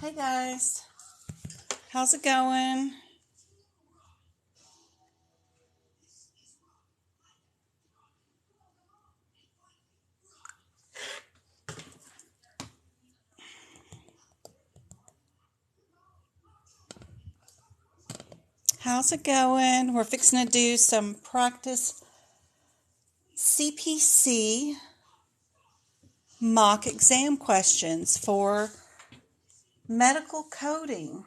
Hey guys, how's it going? How's it going? We're fixing to do some practice CPC mock exam questions for medical coding.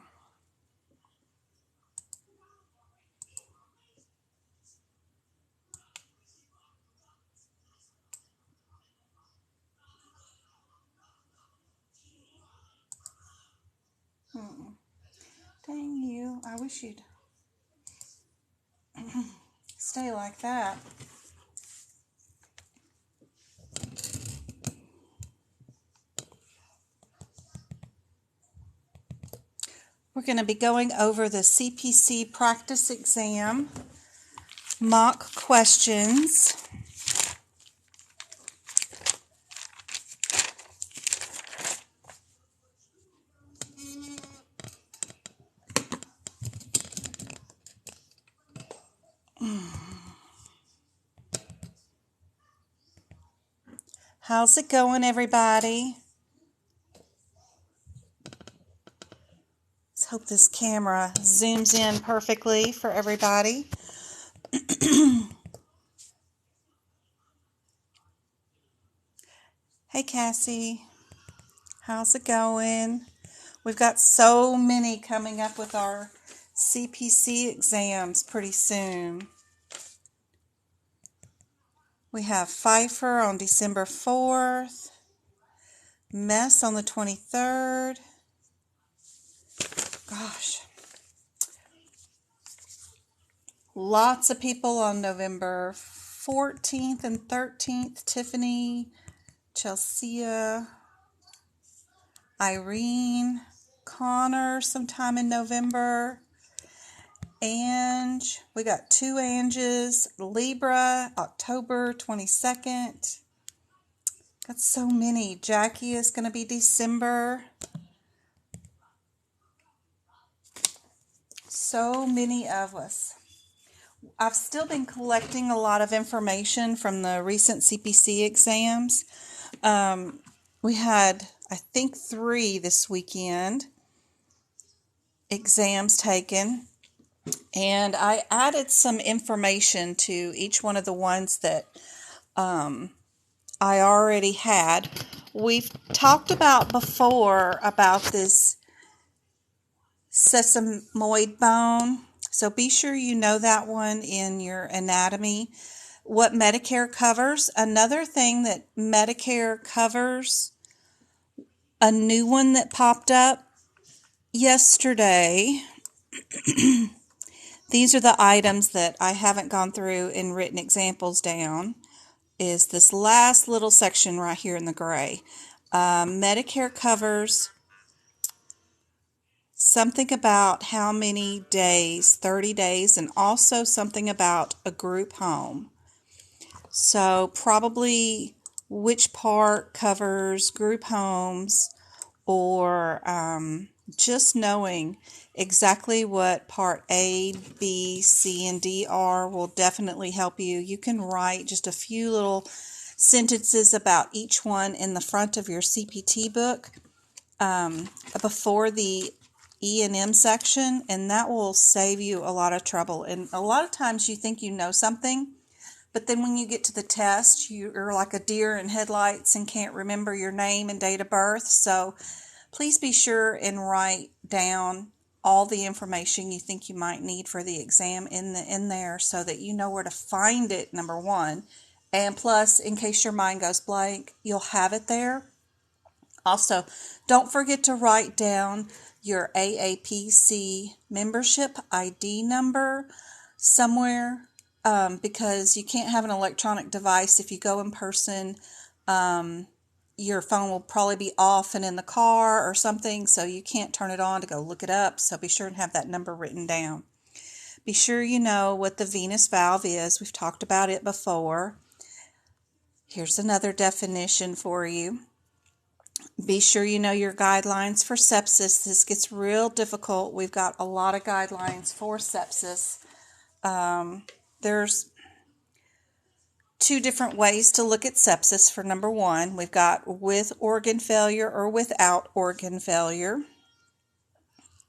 Dang you, I wish you'd stay like that. We're going to be going over the CPC practice exam mock questions. How's it going, everybody? Let's hope this camera zooms in perfectly for everybody. Hey, Cassie. How's it going? We've got so many coming up with our CPC exams pretty soon. We have Pfeiffer on December 4th, Mess on the 23rd. Gosh. Lots of people on November 14th and 13th. Tiffany, Chelsea, Irene, Connor sometime in November. Ange, we got two Anges. Libra, October 22nd. Got so many. Jackie is going to be December. So many of us. I've still been collecting a lot of information from the recent CPC exams. We had, I think, 3 this weekend exams taken. And I added some information to each one of the ones that I already had. We've talked about before about this sesamoid bone. So be sure you know that one in your anatomy. What Medicare covers. Another thing that Medicare covers, a new one that popped up yesterday. These are the items that I haven't gone through and written examples down, is this last little section right here in the gray. Medicare covers something about how many days, 30 days, and also something about a group home. So probably which part covers group homes, or just knowing exactly what part A, B, C, and D are will definitely help you. You can write just a few little sentences about each one in the front of your CPT book before the E&M section, and that will save you a lot of trouble. And a lot of times you think you know something, but then when you get to the test, you're like a deer in headlights and can't remember your name and date of birth. So please be sure and write down all the information you think you might need for the exam in there so that you know where to find it, number one. And plus, in case your mind goes blank, you'll have it there. Also, don't forget to write down your AAPC membership ID number somewhere, because you can't have an electronic device if you go in person. Your phone will probably be off and in the car or something, so you can't turn it on to go look it up. So be sure and have that number written down. Be sure you know what the venous valve is. We've talked about it before. Here's another definition for you. Be sure you know your guidelines for sepsis. This gets real difficult. We've got a lot of guidelines for sepsis. There's two different ways to look at sepsis. For number one, we've got with organ failure or without organ failure.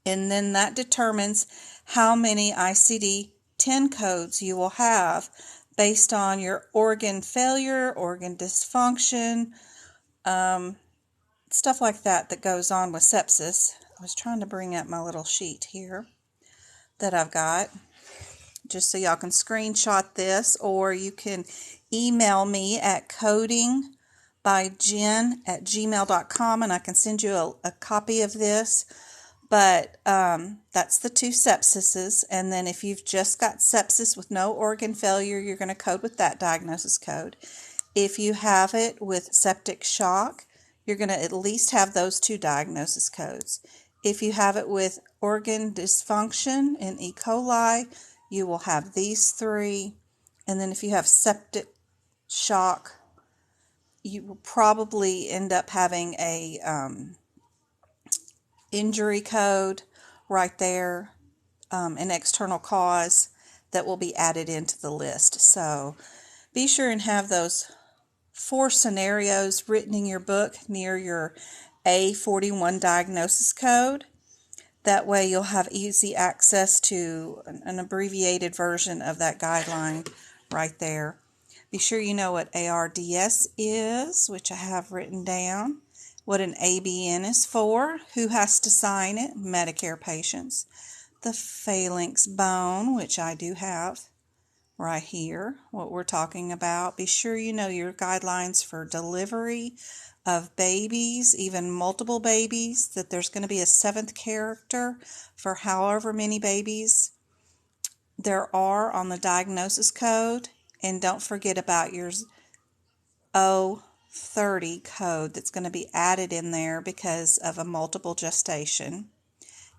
And then that determines how many ICD-10 codes you will have based on your organ failure, organ dysfunction, stuff like that goes on with sepsis. I was trying to bring up my little sheet here that I've got, just so y'all can screenshot this, or you can email me at codingbyjen@gmail.com and I can send you a copy of this. But that's the two sepsises. And then if you've just got sepsis with no organ failure, you're going to code with that diagnosis code. If you have it with septic shock, you're going to at least have those two diagnosis codes. If you have it with organ dysfunction and E. coli, you will have these three. And then if you have septic shock, you will probably end up having a injury code right there, an external cause that will be added into the list. So be sure and have those 4 scenarios written in your book near your A41 diagnosis code. That way you'll have easy access to an abbreviated version of that guideline right there. Be sure you know what ARDS is, which I have written down. What an ABN is for, who has to sign it, Medicare patients. The phalanx bone, which I do have right here, what we're talking about. Be sure you know your guidelines for delivery of babies, even multiple babies, that there's going to be a 7th character for however many babies there are on the diagnosis code. And don't forget about your O30 code that's going to be added in there because of a multiple gestation.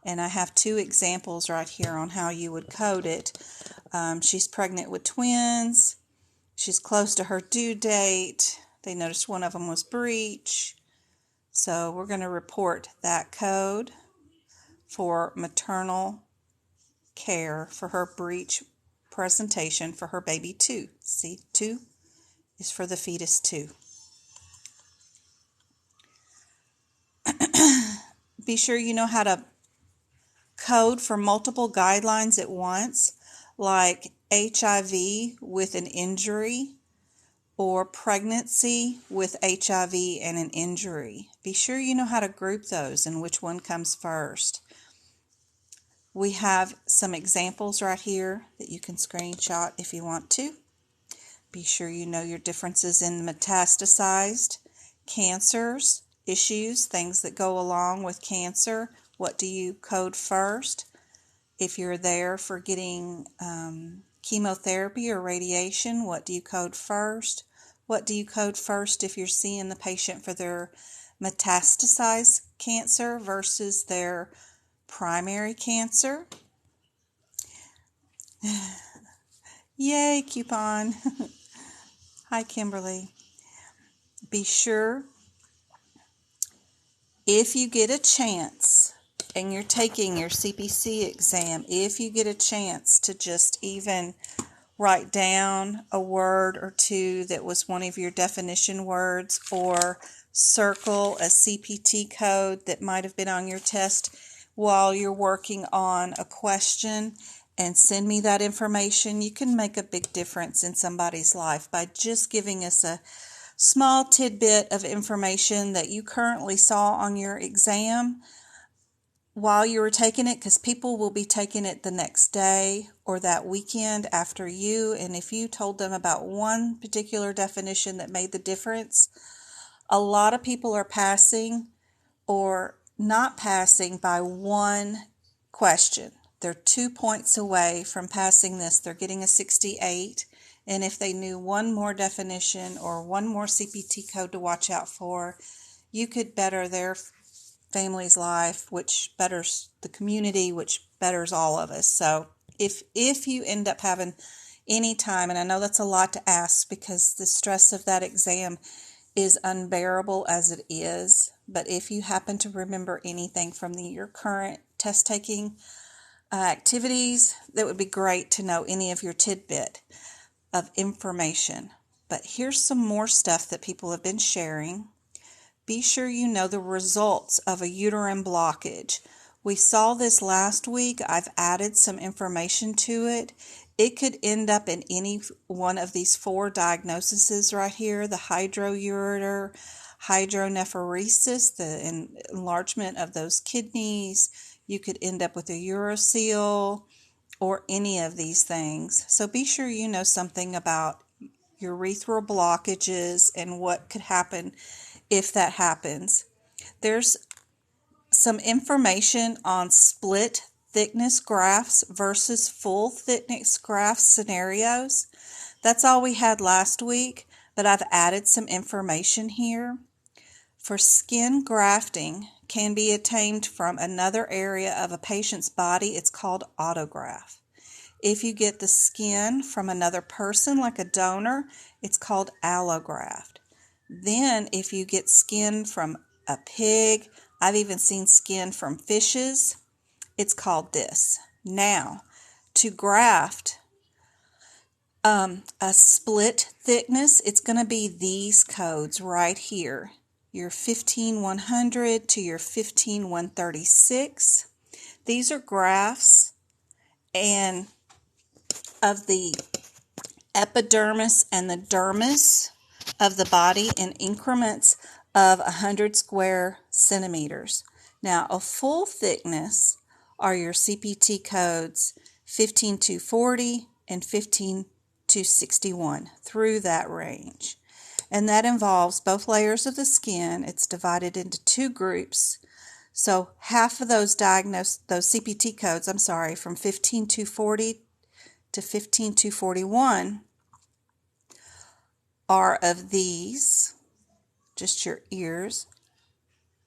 And I have 2 examples right here on how you would code it. She's pregnant with twins. She's close to her due date. They noticed one of them was breech. So we're going to report that code for maternal care for her breech presentation for her baby 2. See, 2 is for the fetus 2. Be sure you know how to code for multiple guidelines at once, like HIV with an injury or pregnancy with HIV and an injury. Be sure you know how to group those and which one comes first. We have some examples right here that you can screenshot if you want to. Be sure you know your differences in metastasized cancers, issues, things that go along with cancer. What do you code first? If you're there for getting chemotherapy or radiation, what do you code first? What do you code first if you're seeing the patient for their metastasized cancer versus their primary cancer? Yay, coupon. Hi, Kimberly. Be sure, if you get a chance and you're taking your CPC exam, if you get a chance to just even write down a word or two that was one of your definition words, or circle a CPT code that might have been on your test while you're working on a question, and send me that information, you can make a big difference in somebody's life by just giving us a small tidbit of information that you currently saw on your exam while you were taking it, because people will be taking it the next day or that weekend after you. And if you told them about one particular definition that made the difference, a lot of people are passing or not passing by one question. They're 2 points away from passing this. They're getting a 68. And if they knew one more definition or one more CPT code to watch out for, you could better their family's life, which betters the community, which betters all of us. So if you end up having any time, and I know that's a lot to ask because the stress of that exam is unbearable as it is, but if you happen to remember anything from your current test taking activities, that would be great to know any of your tidbit of information. But here's some more stuff that people have been sharing. Be sure you know the results of a uterine blockage. We saw this last week. I've added some information to it. It could end up in any one of these 4 diagnoses right here: the hydroureter, hydronephritesis, the enlargement of those kidneys. You could end up with a urocele or any of these things. So be sure you know something about urethral blockages and what could happen if that happens. There's some information on split thickness grafts versus full thickness graft scenarios. That's all we had last week, but I've added some information here. For skin grafting can be obtained from another area of a patient's body. It's called autograft. If you get the skin from another person, like a donor, it's called allograft. Then if you get skin from a pig, I've even seen skin from fishes, it's called this. Now, to graft a split thickness, it's going to be these codes right here. Your 15100 to your 15136. These are grafts and of the epidermis and the dermis of the body in increments of 100 square centimeters. Now, a full thickness are your CPT codes 15240 and 15261 through that range. And that involves both layers of the skin. It's divided into 2 groups. So half of those CPT codes, from 15240 to 15241 are of these, just your ears,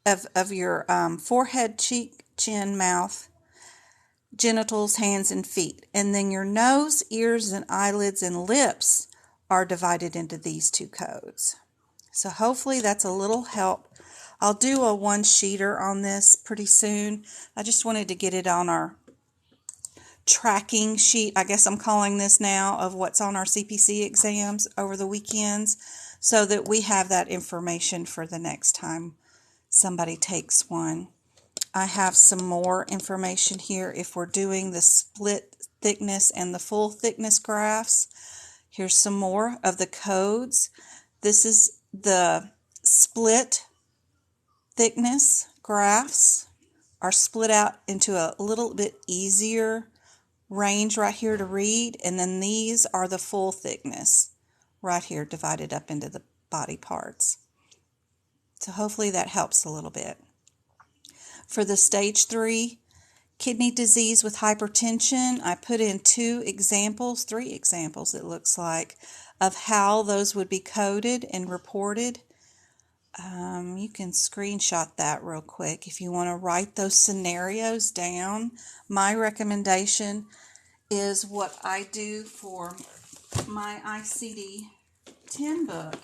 of your forehead, cheek, chin, mouth, genitals, hands, and feet. And then your nose, ears, and eyelids and lips are divided into these 2 codes. So hopefully that's a little help. I'll do a 1-sheeter on this pretty soon. I just wanted to get it on our tracking sheet, I guess I'm calling this now, of what's on our CPC exams over the weekends, so that we have that information for the next time somebody takes one. I have some more information here if we're doing the split thickness and the full thickness graphs. Here's some more of the codes. This is the split thickness graphs are split out into a little bit easier range right here to read, and then these are the full thickness right here divided up into the body parts. So hopefully that helps a little bit. For the stage 3 kidney disease with hypertension, I put in 3 examples it looks like, of how those would be coded and reported. You can screenshot that real quick if you want to write those scenarios down. My recommendation is what I do for my ICD-10 book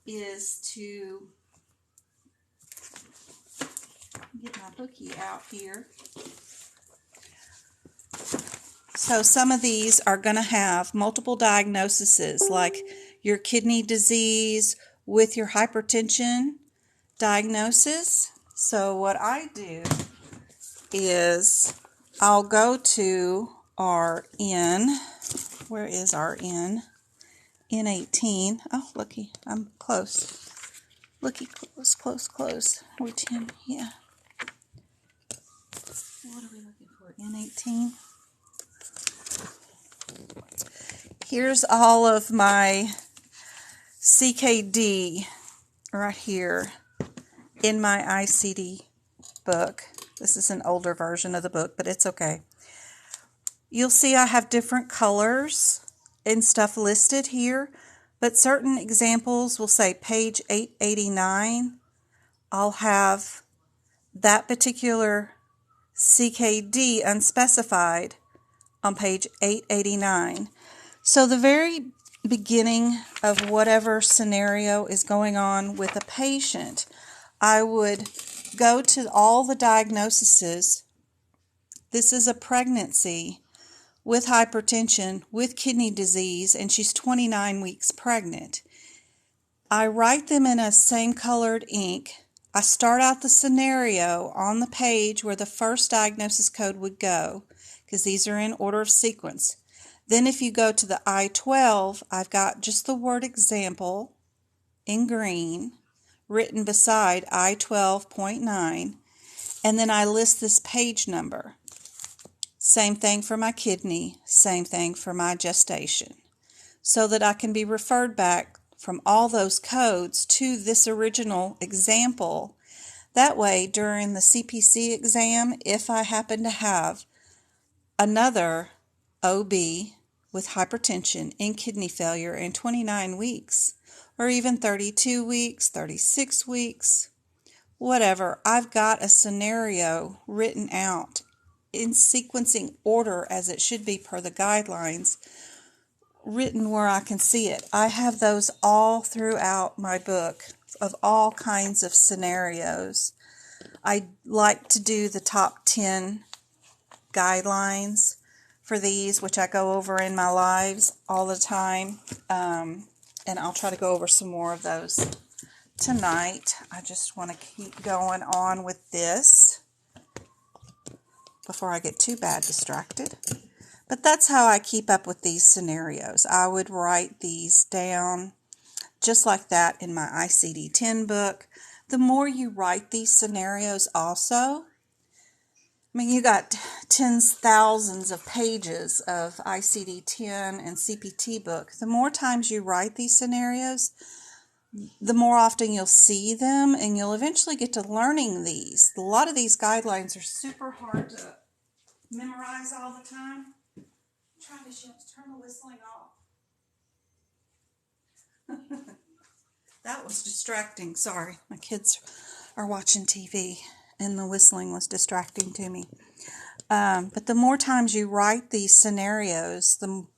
is to get my bookie out here. So some of these are going to have multiple diagnoses, like your kidney disease with your hypertension diagnosis. So what I do is I'll go to our N. Where is our N? N18. Oh, looky, I'm close. Looky, close. We're 10, yeah. What are we looking for? N18. Here's all of my CKD right here in my ICD book. This is an older version of the book, but it's okay. You'll see I have different colors and stuff listed here, but certain examples will say page 889. I'll have that particular CKD unspecified on page 889. So the very beginning of whatever scenario is going on with a patient, I would go to all the diagnoses. This is a pregnancy with hypertension, with kidney disease, and she's 29 weeks pregnant. I write them in a same colored ink. I start out the scenario on the page where the first diagnosis code would go, because these are in order of sequence. Then if you go to the I-12, I've got just the word example in green written beside I-12.9, and then I list this page number. Same thing for my kidney, same thing for my gestation, so that I can be referred back from all those codes to this original example. That way, during the CPC exam, if I happen to have another OB with hypertension and kidney failure in 29 weeks, or even 32 weeks, 36 weeks, whatever, I've got a scenario written out in sequencing order as it should be per the guidelines, written where I can see it. I have those all throughout my book of all kinds of scenarios. I like to do the top 10 guidelines for these, which I go over in my lives all the time, and I'll try to go over some more of those tonight. I just want to keep going on with this before I get too bad distracted. But that's how I keep up with these scenarios. I would write these down just like that in my ICD-10 book. The more you write these scenarios also, I mean, you got tens, thousands of pages of ICD-10 and CPT book. The more times you write these scenarios, the more often you'll see them, and you'll eventually get to learning these. A lot of these guidelines are super hard to memorize all the time. I'm trying to turn the whistling off. That was distracting. Sorry, my kids are watching TV, and the whistling was distracting to me. But the more times you write these scenarios, the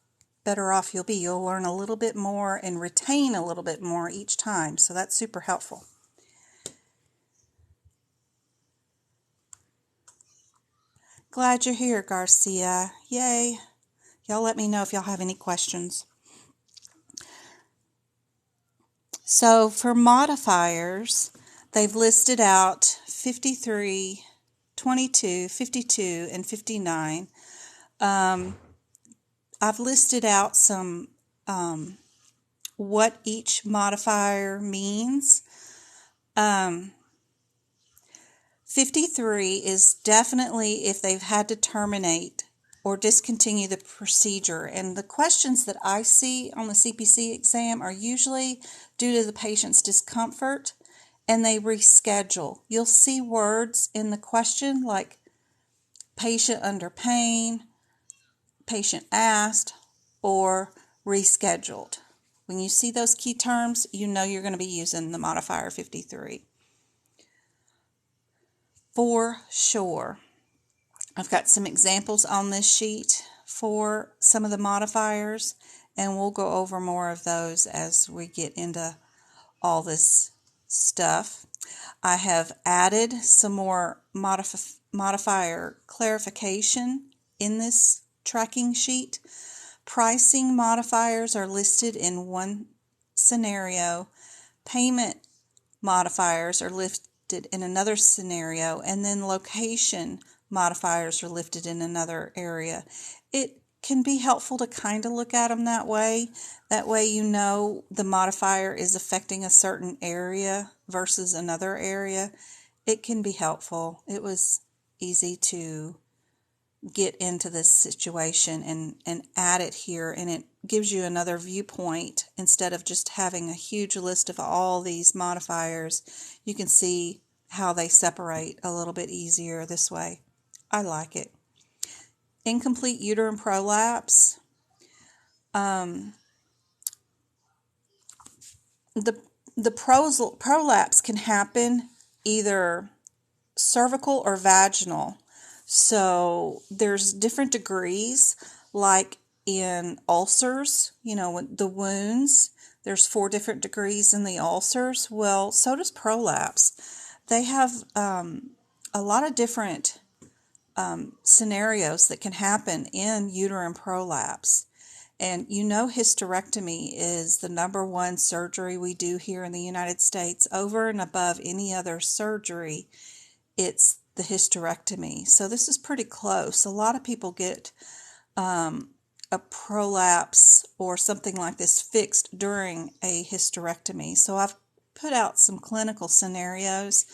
better off you'll be. You'll learn a little bit more and retain a little bit more each time. So that's super helpful. Glad you're here, Garcia. Yay. Y'all let me know if y'all have any questions. So for modifiers, they've listed out 53, 22, 52, and 59. I've listed out some what each modifier means. 53 is definitely if they've had to terminate or discontinue the procedure. And the questions that I see on the CPC exam are usually due to the patient's discomfort, and they reschedule. You'll see words in the question like patient under pain, patient asked, or rescheduled. When you see those key terms, you know you're going to be using the modifier 53. For sure. I've got some examples on this sheet for some of the modifiers, and we'll go over more of those as we get into all this stuff. I have added some more modifier clarification in this tracking sheet. Pricing modifiers are listed in one scenario. Payment modifiers are listed in another scenario, and then location modifiers are listed in another area. It can be helpful to kind of look at them that way. That way you know the modifier is affecting a certain area versus another area. It can be helpful. It was easy to get into this situation and add it here, and it gives you another viewpoint. Instead of just having a huge list of all these modifiers, you can see how they separate a little bit easier this way. I like it. Incomplete uterine prolapse. The prolapse can happen either cervical or vaginal. So there's different degrees. Like in ulcers, the wounds. There's 4 different degrees in the ulcers. Well, so does prolapse. They have a lot of different scenarios that can happen in uterine prolapse. And hysterectomy is the #1 surgery we do here in the United States. Over and above any other surgery, it's the hysterectomy. So this is pretty close. A lot of people get a prolapse or something like this fixed during a hysterectomy. So I've put out some clinical scenarios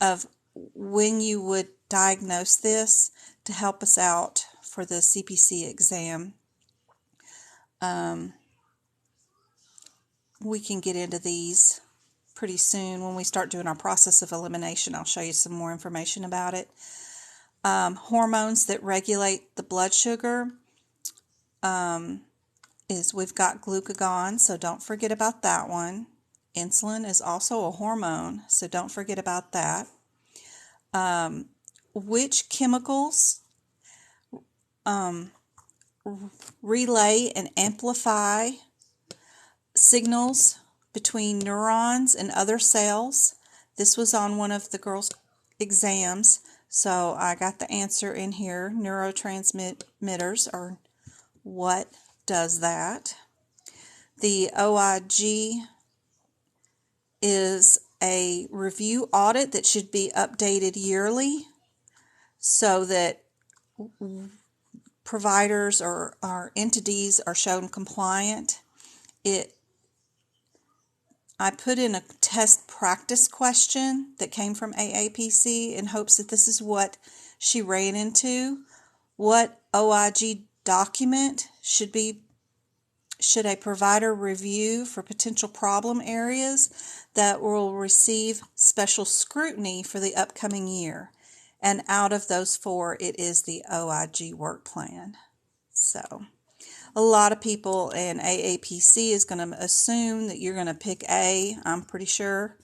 of when you would diagnose this to help us out for the CPC exam. We can get into these pretty soon. When we start doing our process of elimination, I'll show you some more information about it. Hormones that regulate the blood sugar is we've got glucagon, so don't forget about that one. Insulin is also a hormone, so don't forget about that. Which chemicals relay and amplify signals between neurons and other cells? This was on one of the girls' exams, so I got the answer in here. Neurotransmitters are what does that. The OIG is a review audit that should be updated yearly so that providers or our entities are shown compliant. I put in a test practice question that came from AAPC in hopes that this is what she ran into. What OIG document should a provider review for potential problem areas that will receive special scrutiny for the upcoming year? And out of those 4, it is the OIG work plan. So a lot of people in AAPC is going to assume that you're going to pick A, I'm pretty sure,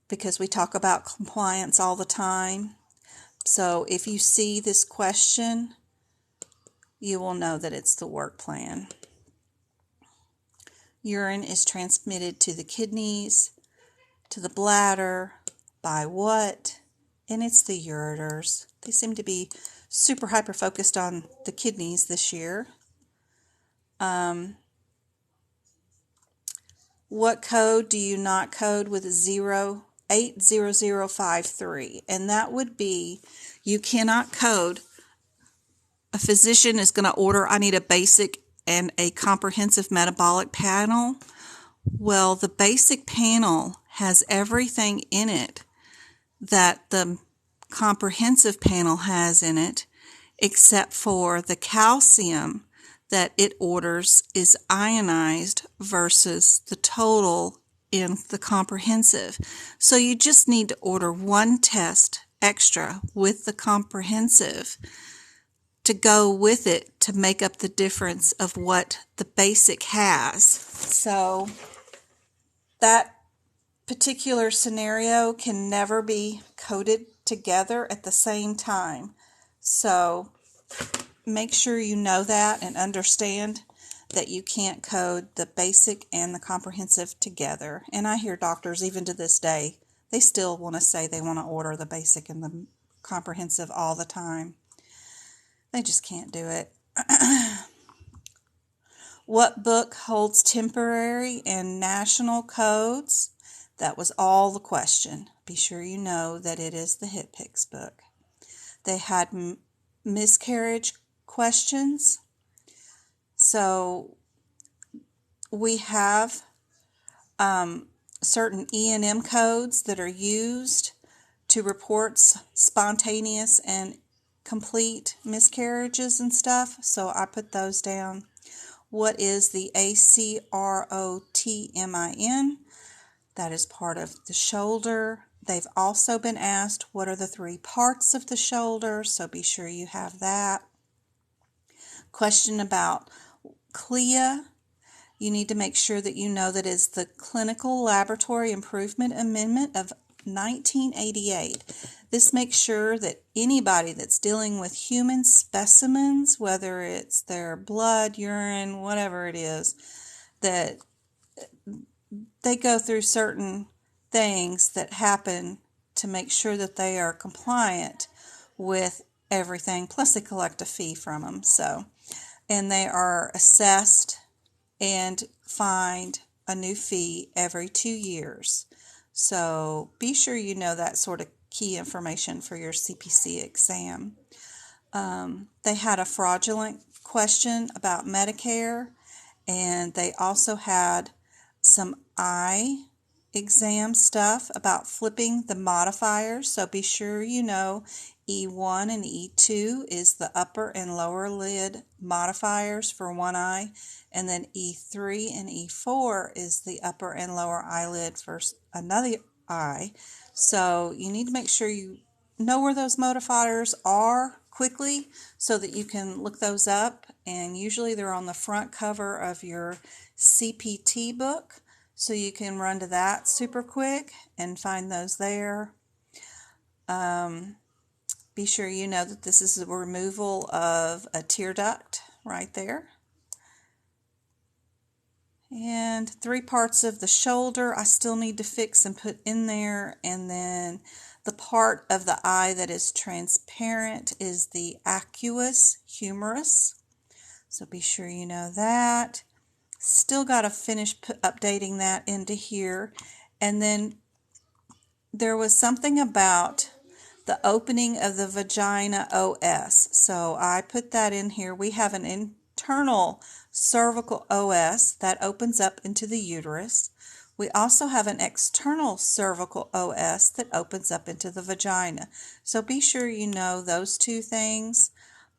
because we talk about compliance all the time. So if you see this question, you will know that it's the work plan. Urine is transmitted to the kidneys, to the bladder, by what? And it's the ureters. They seem to be super hyper-focused on the kidneys this year. What code do you not code with 80053? And that would be, you cannot code. A physician is going to order, I need a basic and a comprehensive metabolic panel. Well, the basic panel has everything in it that the comprehensive panel has in it, except for the calcium that it orders is ionized versus the total in the comprehensive. So you just need to order one test extra with the comprehensive to go with it to make up the difference of what the basic has. So that particular scenario can never be coded together at the same time. So make sure you know that and understand that you can't code the basic and the comprehensive together. And I hear doctors, even to this day, they still want to say they want to order the basic and the comprehensive all the time. They just can't do it. What book holds temporary and national codes? That was all the question. Be sure you know that it is the HitPix book. They had miscarriage questions. So we have certain E&M codes that are used to report spontaneous and complete miscarriages and stuff. So I put those down. What is the ACROTMIN? That is part of the shoulder. They've also been asked what are the 3 parts of the shoulder, so be sure you have that. Question about CLIA. You need to make sure that you know that it's the Clinical Laboratory Improvement Amendment of 1988. This makes sure that anybody that's dealing with human specimens, whether it's their blood, urine, whatever it is, that they go through certain things that happen to make sure that they are compliant with everything, plus they collect a fee from them. So, and they are assessed and fined a new fee every 2 years. So be sure you know that sort of key information for your CPC exam. They had a fraudulent question about Medicare, and they also had some eye exam stuff about flipping the modifiers. So be sure you know E1 and E2 is the upper and lower lid modifiers for one eye, and then E3 and E4 is the upper and lower eyelid for another eye. So you need to make sure you know where those modifiers are quickly so that you can look those up, and usually they're on the front cover of your CPT book, so you can run to that super quick and find those there. Be sure you know that this is the removal of a tear duct right there. And 3 parts of the shoulder I still need to fix and put in there. And then the part of the eye that is transparent is the aqueous humerus. So be sure you know that. Still got to finish updating that into here. And then there was something about the opening of the vagina OS. So I put that in here. We have an internal cervical OS that opens up into the uterus. We also have an external cervical OS that opens up into the vagina. So be sure you know those 2 things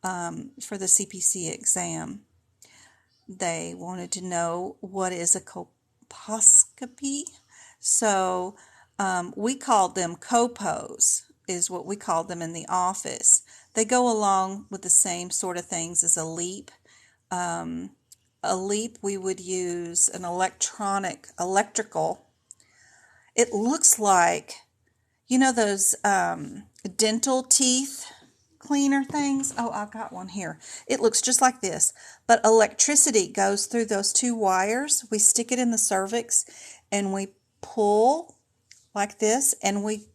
for the CPC exam. They wanted to know what is a colposcopy. So we called them copos, is what we called them in the office. They go along with the same sort of things as a LEEP. A LEEP, we would use an electrical. It looks like, you know, those dental teeth cleaner things. Oh, I've got one here. It looks just like this, but electricity goes through those 2 wires. We stick it in the cervix and we pull like this, and we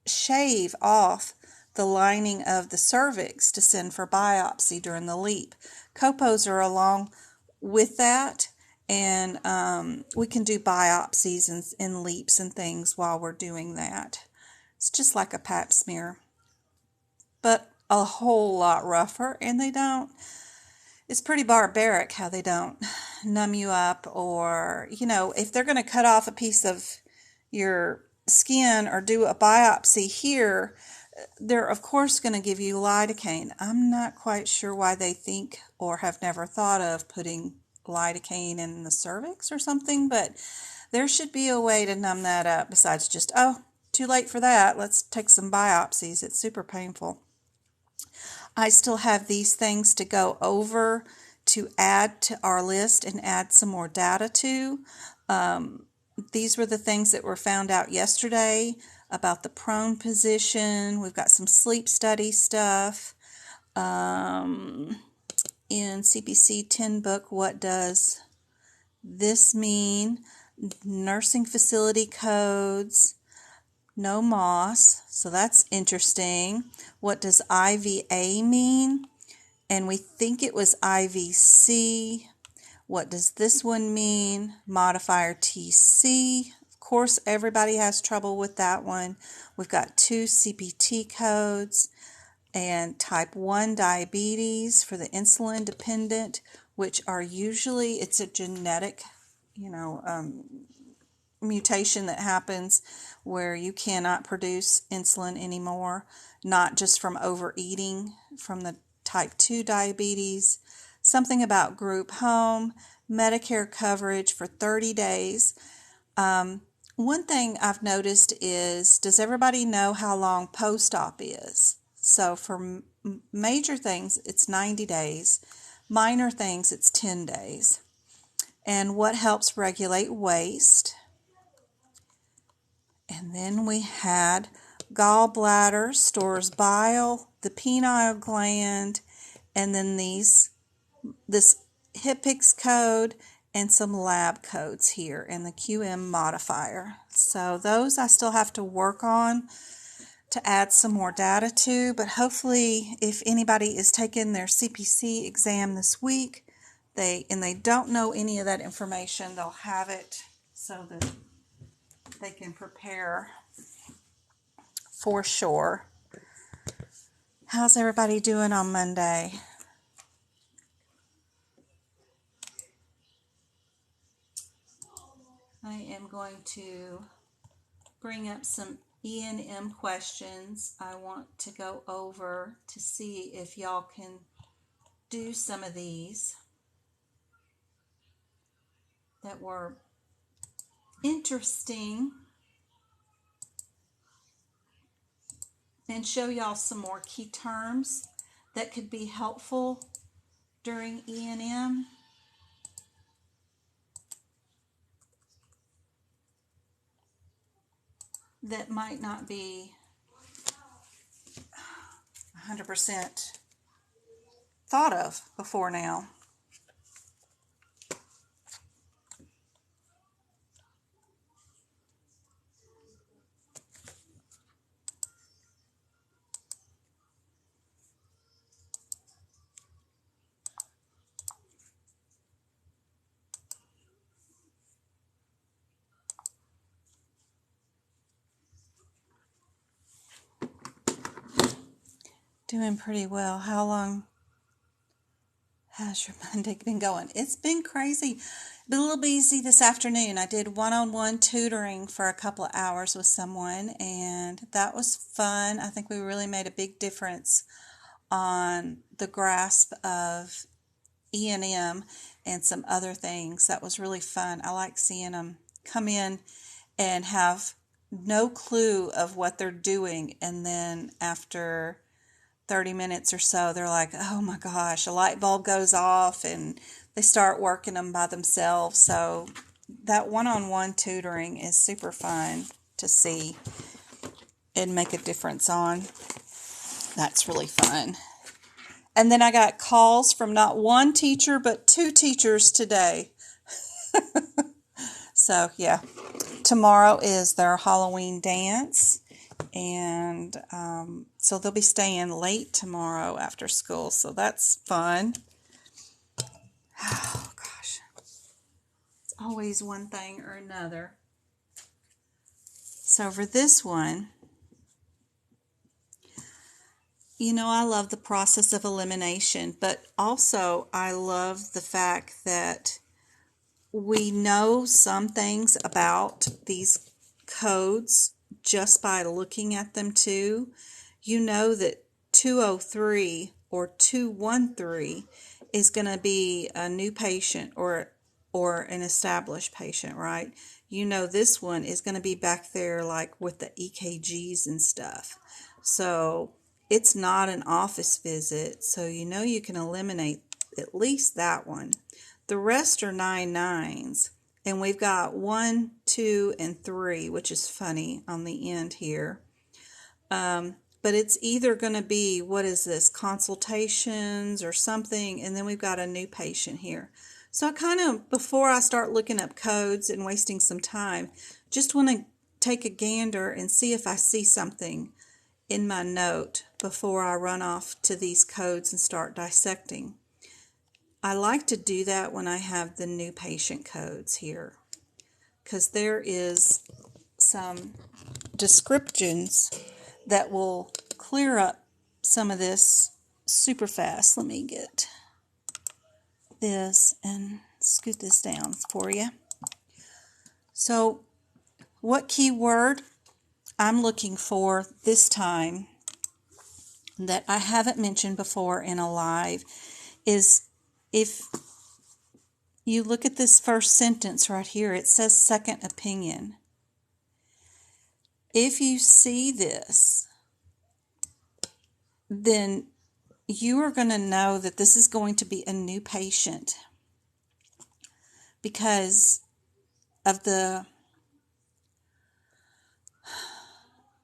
shave off the lining of the cervix to send for biopsy during the LEEP. Copos are along with that, and we can do biopsies and LEEPs and things while we're doing that. It's just like a pap smear, but a whole lot rougher, and it's pretty barbaric how they don't numb you up, or, you know, if they're going to cut off a piece of your skin or do a biopsy here, they're of course going to give you lidocaine. I'm not quite sure why they think or have never thought of putting lidocaine in the cervix or something, but there should be a way to numb that up besides just, oh, too late for that, let's take some biopsies. It's super painful. I still have these things to go over to add to our list and add some more data to. These were the things that were found out yesterday about the prone position. We've got some sleep study stuff. In CPC 10 book, what does this mean? Nursing facility codes. No moss, so that's interesting. What does IVA mean? And we think it was IVC. What does this one mean? Modifier TC. Of course, everybody has trouble with that one. We've got 2 CPT codes, and type 1 diabetes for the insulin dependent, which are usually, it's a genetic, mutation that happens where you cannot produce insulin anymore, not just from overeating, from the type 2 diabetes. Something about group home, Medicare coverage for 30 days. One thing I've noticed is, does everybody know how long post-op is? So for major things, it's 90 days. Minor things, it's 10 days. And what helps regulate waste? And then we had gallbladder, stores bile, the pineal gland, and then this HIPICS code and some lab codes here and the QM modifier. So those I still have to work on to add some more data to, but hopefully if anybody is taking their CPC exam this week, they don't know any of that information, they'll have it so that they can prepare for sure. How's everybody doing on Monday? I am going to bring up some E&M questions I want to go over to see if y'all can do some of these that were interesting, and show y'all some more key terms that could be helpful during E&M. That might not be 100% thought of before now. Doing pretty well. How long has your Monday been going? It's been crazy. Been a little busy this afternoon. I did one-on-one tutoring for a couple of hours with someone, and that was fun. I think we really made a big difference on the grasp of E&M and some other things. That was really fun. I like seeing them come in and have no clue of what they're doing, and then after 30 minutes or so, they're like, oh my gosh, a light bulb goes off, and they start working them by themselves. So that one-on-one tutoring is super fun to see and make a difference on. That's really fun. And then I got calls from not one teacher, but 2 teachers today. So yeah, tomorrow is their Halloween dance. And so they'll be staying late tomorrow after school, so that's fun. Oh gosh, it's always one thing or another. So for this one, I love the process of elimination, but also I love the fact that we know some things about these codes just by looking at them too. You know that 203 or 213 is going to be a new patient or an established patient, right? You know this one is going to be back there like with the EKGs and stuff. So it's not an office visit, so you can eliminate at least that one. The rest are 9-9s. And we've got 1, 2, and 3, which is funny on the end here. But it's either going to be, what is this, consultations or something, and then we've got a new patient here. So I kind of, before I start looking up codes and wasting some time, just want to take a gander and see if I see something in my note before I run off to these codes and start dissecting. I like to do that when I have the new patient codes here, because there is some descriptions that will clear up some of this super fast. Let me get this and scoot this down for you. So what keyword I'm looking for this time that I haven't mentioned before in a live is, if you look at this first sentence right here, it says second opinion. If you see this, then you are going to know that this is going to be a new patient because of the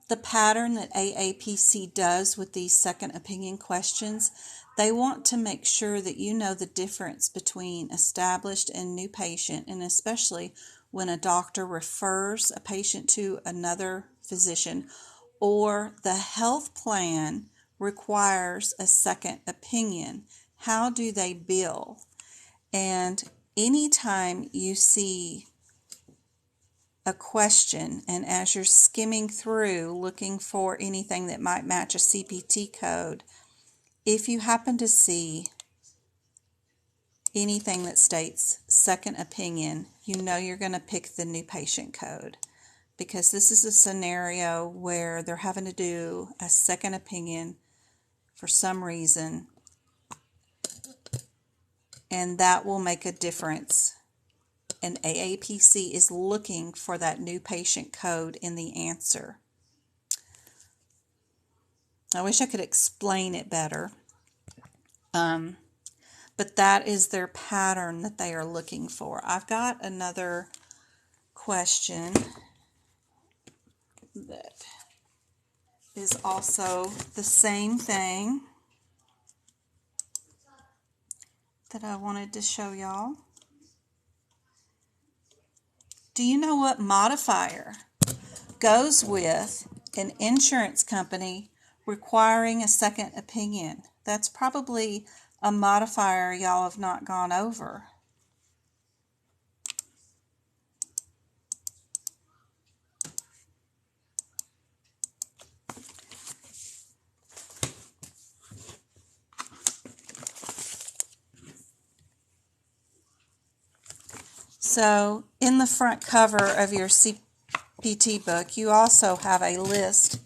the pattern that AAPC does with these second opinion questions, they want to make sure that you know the difference between established and new patient, and especially when a doctor refers a patient to another physician or the health plan requires a second opinion. How do they bill? And anytime you see a question, and as you're skimming through looking for anything that might match a CPT code, if you happen to see anything that states second opinion, you know you're going to pick the new patient code, because this is a scenario where they're having to do a second opinion for some reason, and that will make a difference. And AAPC is looking for that new patient code in the answer. I wish I could explain it better, but that is their pattern that they are looking for. I've got another question that is also the same thing that I wanted to show y'all. Do you know what modifier goes with an insurance company requiring a second opinion? That's probably a modifier y'all have not gone over. So in the front cover of your CPT book, you also have a list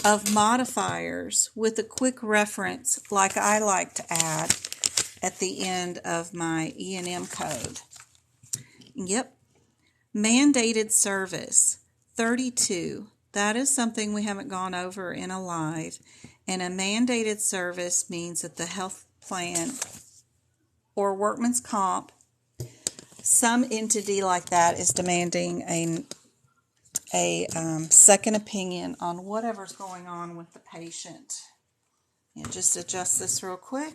of modifiers with a quick reference, like I like to add at the end of my E&M code. Yep, mandated service, 32. That is something we haven't gone over in a live. And a mandated service means that the health plan or workman's comp, some entity like that, is demanding a second opinion on whatever's going on with the patient. And just adjust this real quick.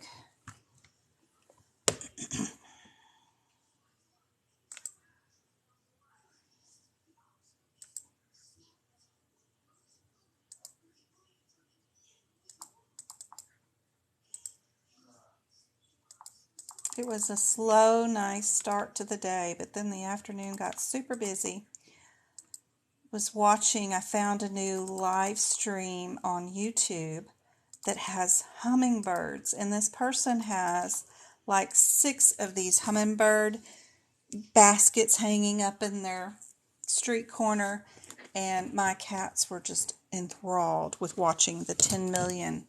It was a slow, nice start to the day, but then the afternoon got super busy. I found a new live stream on YouTube that has hummingbirds, and this person has like 6 of these hummingbird baskets hanging up in their street corner, and my cats were just enthralled with watching the 10 million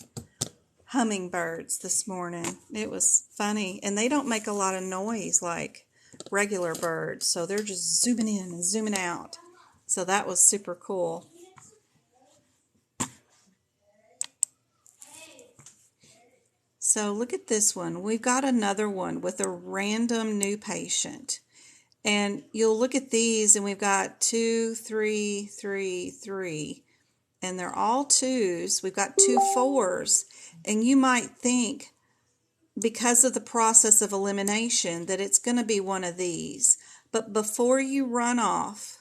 hummingbirds this morning. It was funny, and they don't make a lot of noise like regular birds, so they're just zooming in and zooming out. So that was super cool. So look at this one. We've got another one with a random new patient. And you'll look at these, and we've got 2, 3, 3, 3. And they're all 2s. We've got 2 4s. And you might think, because of the process of elimination, that it's going to be one of these. But before you run off,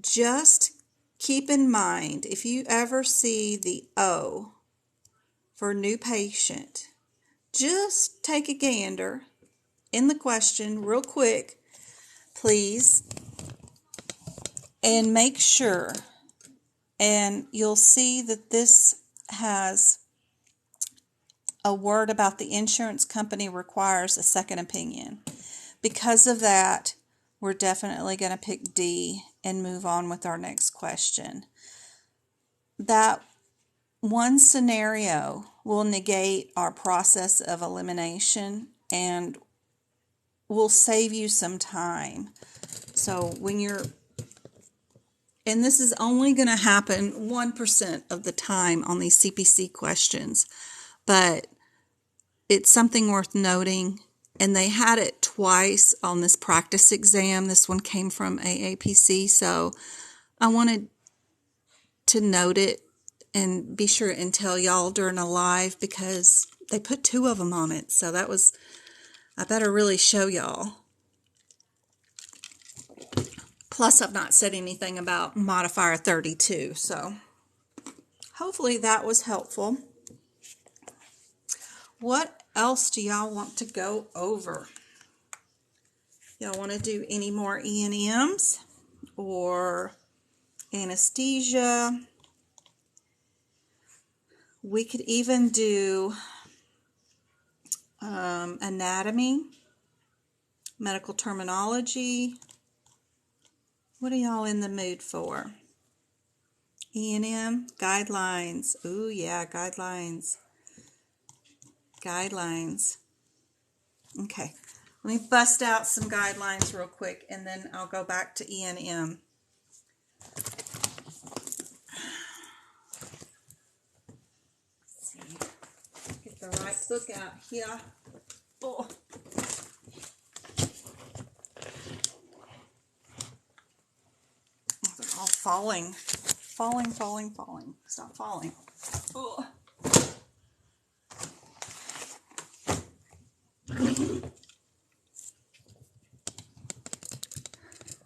just keep in mind, if you ever see the O for new patient, just take a gander in the question real quick, please, and make sure. And you'll see that this has a word about the insurance company requires a second opinion. Because of that, we're definitely going to pick D and move on with our next question. That one scenario will negate our process of elimination and will save you some time. So and this is only going to happen 1% of the time on these CPC questions, but it's something worth noting. And they had it twice on this practice exam. This one came from AAPC, so I wanted to note it and be sure and tell y'all during a live because they put 2 of them on it. So that was, I better really show y'all. Plus, I've not said anything about modifier 32, so hopefully that was helpful. What else do y'all want to go over? Y'all want to do any more E&Ms or anesthesia? We could even do anatomy, medical terminology. What are y'all in the mood for? E&M, guidelines. Ooh, yeah, guidelines. Guidelines. Okay, let me bust out some guidelines real quick, and then I'll go back to E&M. Let's see. Get the right book out here. Oh. They're all falling. Falling. Stop falling. Oh.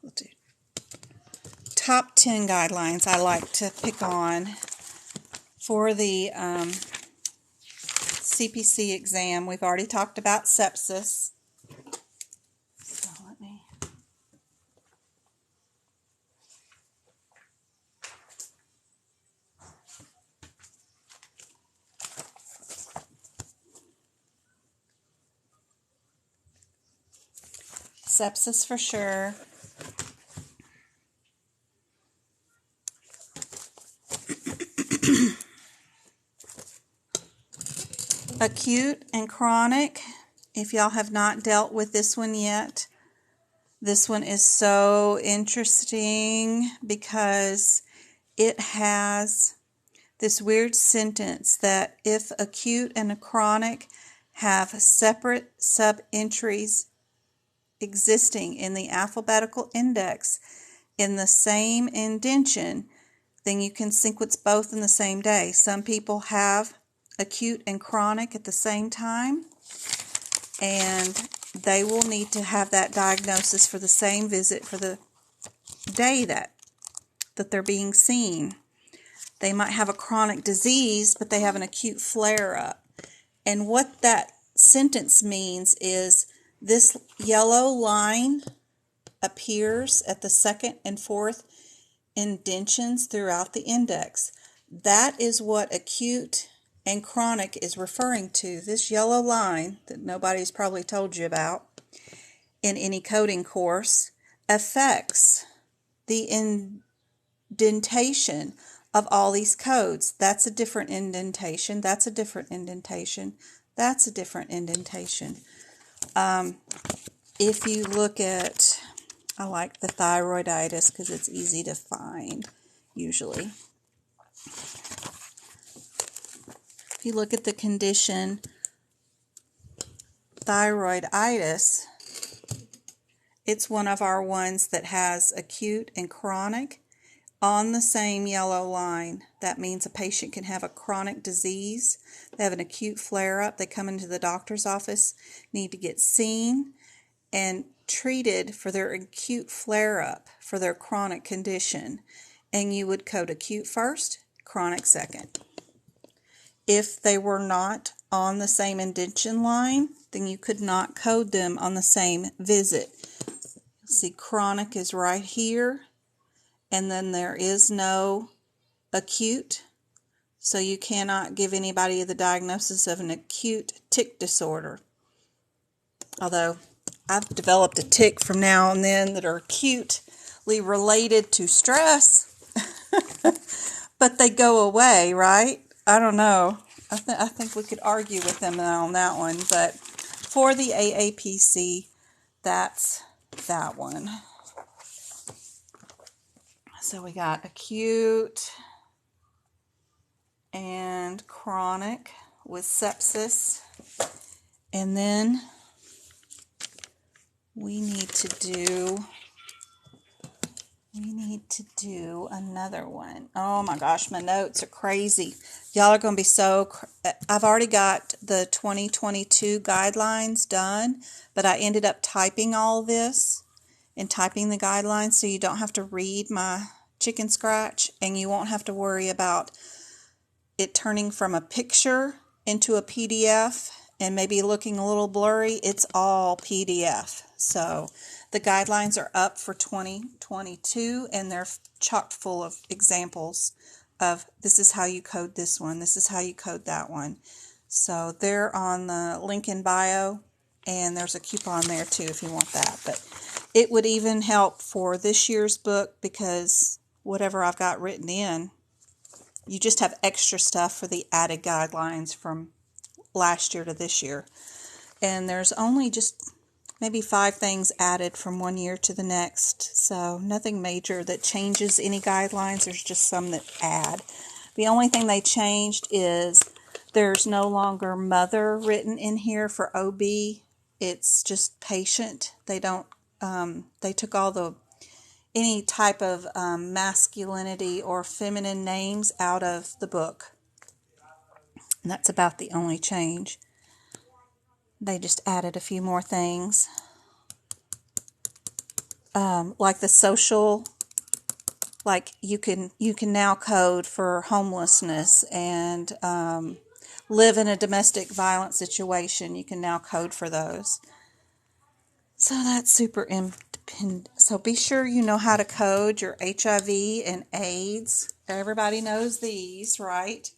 We'll do top 10 guidelines I like to pick on for the CPC exam. We've already talked about sepsis. So let me... Sepsis for sure. Acute and chronic. If y'all have not dealt with this one yet, this one is so interesting because it has this weird sentence that if acute and chronic have separate sub-entries existing in the alphabetical index in the same indentation, then you can sequence both in the same day. Some people have acute and chronic at the same time, and they will need to have that diagnosis for the same visit for the day that they're being seen. They might have a chronic disease, but they have an acute flare-up. And what that sentence means is this yellow line appears at the second and fourth indentions throughout the index. That is what acute and chronic is referring to. This yellow line that nobody's probably told you about in any coding course affects the indentation of all these codes. That's a different indentation. That's a different indentation. That's a different indentation. If you look at, I like the thyroiditis because it's easy to find usually. If you look at the condition thyroiditis, it's one of our ones that has acute and chronic on the same yellow line. That means a patient can have a chronic disease. They have an acute flare-up. They come into the doctor's office, need to get seen and treated for their acute flare-up, for their chronic condition. And you would code acute first, chronic second. If they were not on the same indentation line, then you could not code them on the same visit. See, chronic is right here, and then there is no acute, so you cannot give anybody the diagnosis of an acute tic disorder. Although I've developed a tic from now and then that are acutely related to stress, but they go away, right? I don't know. I think we could argue with them on that one, but for the AAPC, that's that one. So we got acute and chronic with sepsis, and then we need to do we need to do another one. Oh my gosh, my notes are crazy. Y'all are going to be so... I've already got the 2022 guidelines done, but I ended up typing all this and typing the guidelines so you don't have to read my chicken scratch, and you won't have to worry about it turning from a picture into a PDF and maybe looking a little blurry. It's all PDF. So the guidelines are up for 2022, and they're chock full of examples of this is how you code this one, this is how you code that one. So they're on the link in bio, and there's a coupon there too if you want that. But it would even help for this year's book, because whatever I've got written in, you just have extra stuff for the added guidelines from last year to this year. And there's only just maybe 5 things added from one year to the next. So nothing major that changes any guidelines. There's just some that add. The only thing they changed is there's no longer mother written in here for OB. It's just patient. They don't, they took all the any type of masculinity or feminine names out of the book. And that's about the only change. They just added a few more things. Like the social, like you can now code for homelessness and live in a domestic violence situation. You can now code for those. So that's super independent. So be sure you know how to code your HIV and AIDS. Everybody knows these, right?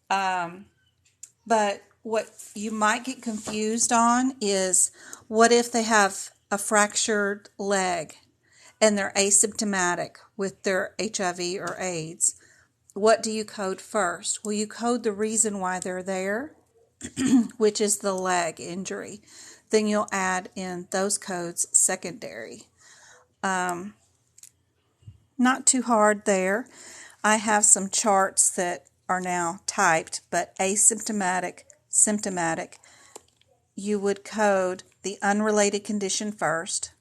But what you might get confused on is, what if they have a fractured leg and they're asymptomatic with their HIV or AIDS? What do you code first? Well, you code the reason why they're there, which is the leg injury. Then you'll add in those codes secondary. Not too hard there. I have some charts that are now typed, but asymptomatic, symptomatic, you would code the unrelated condition first,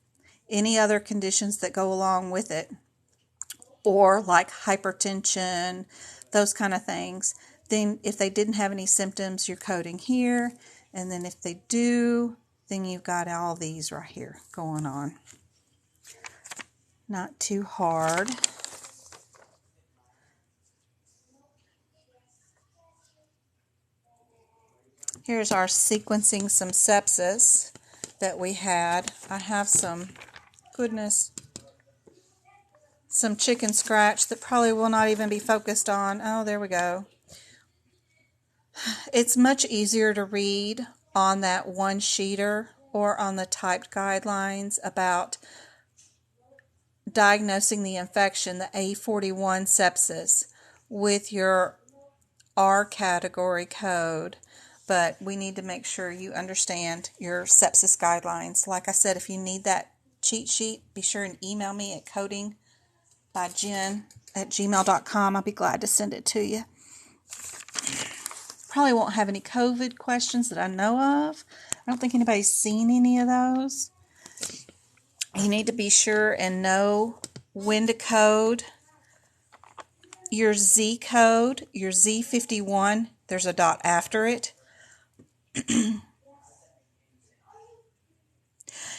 any other conditions that go along with it, or like hypertension, those kind of things. Then if they didn't have any symptoms, you're coding here, and then if they do, then you've got all these right here going on. Not too hard. Here's our sequencing some sepsis that we had. I have some, goodness, some chicken scratch that probably will not even be focused on. Oh, there we go. It's much easier to read on that one sheeter or on the typed guidelines about diagnosing the infection, the A41 sepsis, with your R category code. But we need to make sure you understand your sepsis guidelines. Like I said, if you need that cheat sheet, be sure and email me at codingbyjen@gmail.com. I'll be glad to send it to you. Probably won't have any COVID questions that I know of. I don't think anybody's seen any of those. You need to be sure and know when to code your Z code, your Z51. There's a dot after it.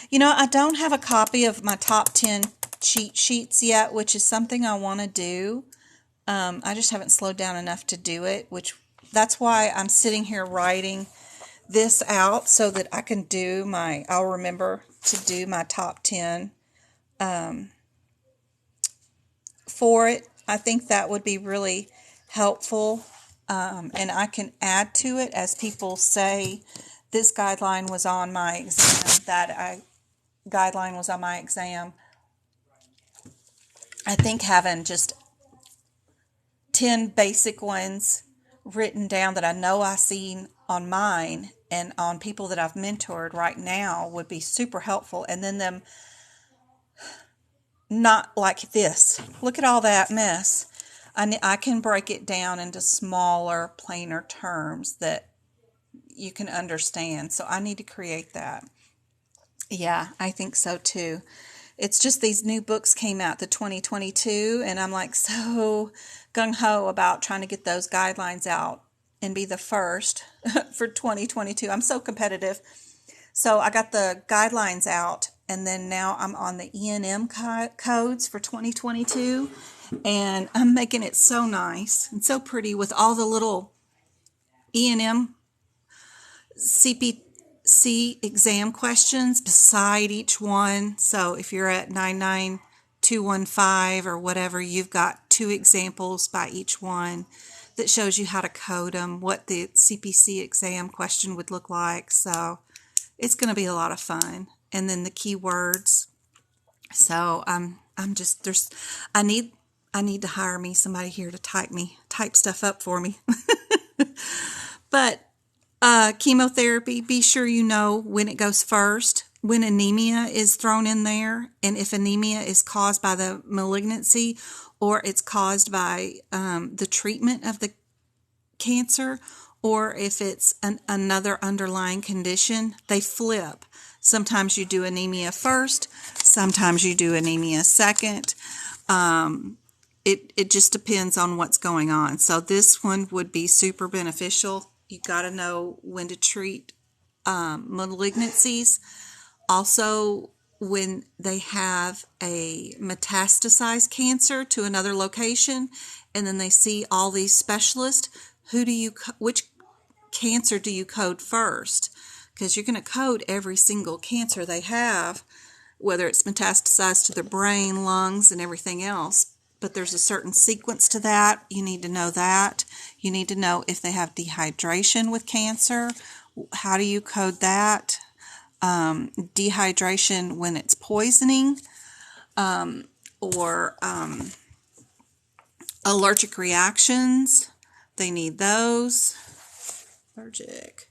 You know, I don't have a copy of my top 10 cheat sheets yet, which is something I want to do. I just haven't slowed down enough to do it, that's why I'm sitting here writing this out so that I can do I'll remember to do my top 10 for it. I think that would be really helpful, and I can add to it as people say, this guideline was on my exam, guideline was on my exam. I think having just 10 basic ones written down that I know I've seen on mine and on people that I've mentored right now would be super helpful. And then them not like this. Look at all that mess. I can break it down into smaller, plainer terms that you can understand. So I need to create that. Yeah, I think so too. It's just these new books came out, the 2022, and I'm like so gung-ho about trying to get those guidelines out and be the first for 2022. I'm so competitive. So I got the guidelines out, and then now I'm on the E&M codes for 2022, and I'm making it so nice and so pretty with all the little E&M CPC exam questions beside each one. So if you're at 99215 or whatever, you've got 2 examples by each one that shows you how to code them, what the CPC exam question would look like. So it's going to be a lot of fun. And then the keywords. So I'm just I need to hire me somebody here to type stuff up for me. But chemotherapy, be sure you know when it goes first, when anemia is thrown in there, and if anemia is caused by the malignancy or it's caused by the treatment of the cancer, or if it's another underlying condition, they flip. Sometimes you do anemia first, sometimes you do anemia second. It just depends on what's going on. So this one would be super beneficial. You got to know when to treat malignancies. Also, when they have a metastasized cancer to another location, and then they see all these specialists, which cancer do you code first? Because you're going to code every single cancer they have, whether it's metastasized to their brain, lungs, and everything else. But there's a certain sequence to that. You need to know that. You need to know if they have dehydration with cancer. How do you code that? Dehydration when it's poisoning, or allergic reactions. They need those. Allergic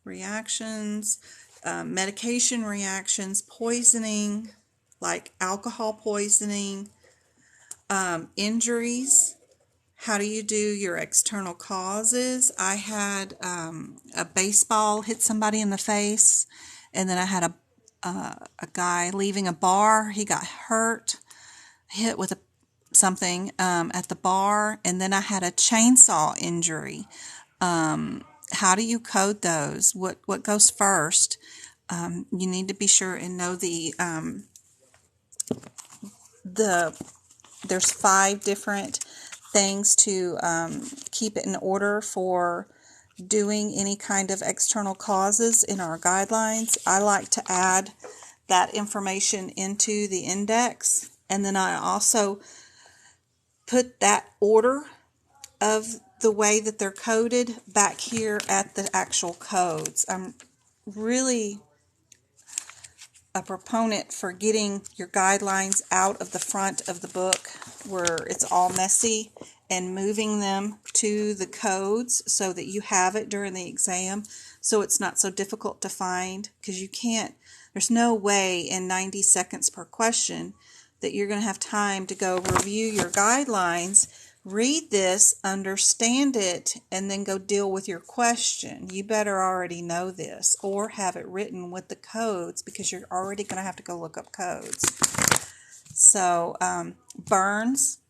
reactions, medication reactions, poisoning, like alcohol poisoning, injuries. How do you do your external causes? I had a baseball hit somebody in the face, and then I had a guy leaving a bar. He got hit with something at the bar, and then I had a chainsaw injury. How do you code those? What goes first? You need to be sure and know the there's 5 different things to keep it in order for doing any kind of external causes in our guidelines. I like to add that information into the index, and then I also put that order of the way that they're coded back here at the actual codes. I'm really a proponent for getting your guidelines out of the front of the book where it's all messy and moving them to the codes so that you have it during the exam, so it's not so difficult to find, because there's no way in 90 seconds per question that you're going to have time to go review your guidelines, read this, understand it, and then go deal with your question. You better already know this or have it written with the codes, because you're already going to have to go look up codes. So burns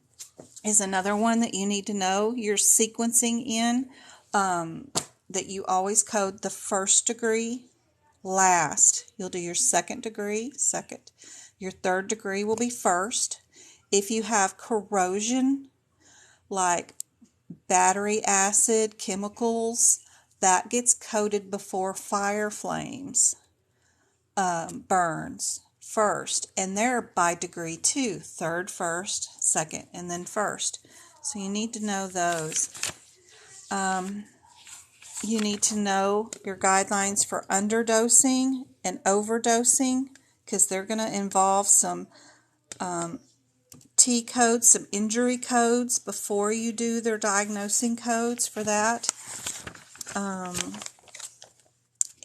is another one that you need to know your sequencing in, that you always code the first degree last. You'll do your second degree second. Your third degree will be first. If you have corrosion, like battery acid, chemicals, that gets coded before fire flames, burns first. And they're by degree too. Third first, second, and then first. So you need to know those. You need to know your guidelines for underdosing and overdosing, because they're going to involve some T codes, some injury codes before you do their diagnosing codes for that.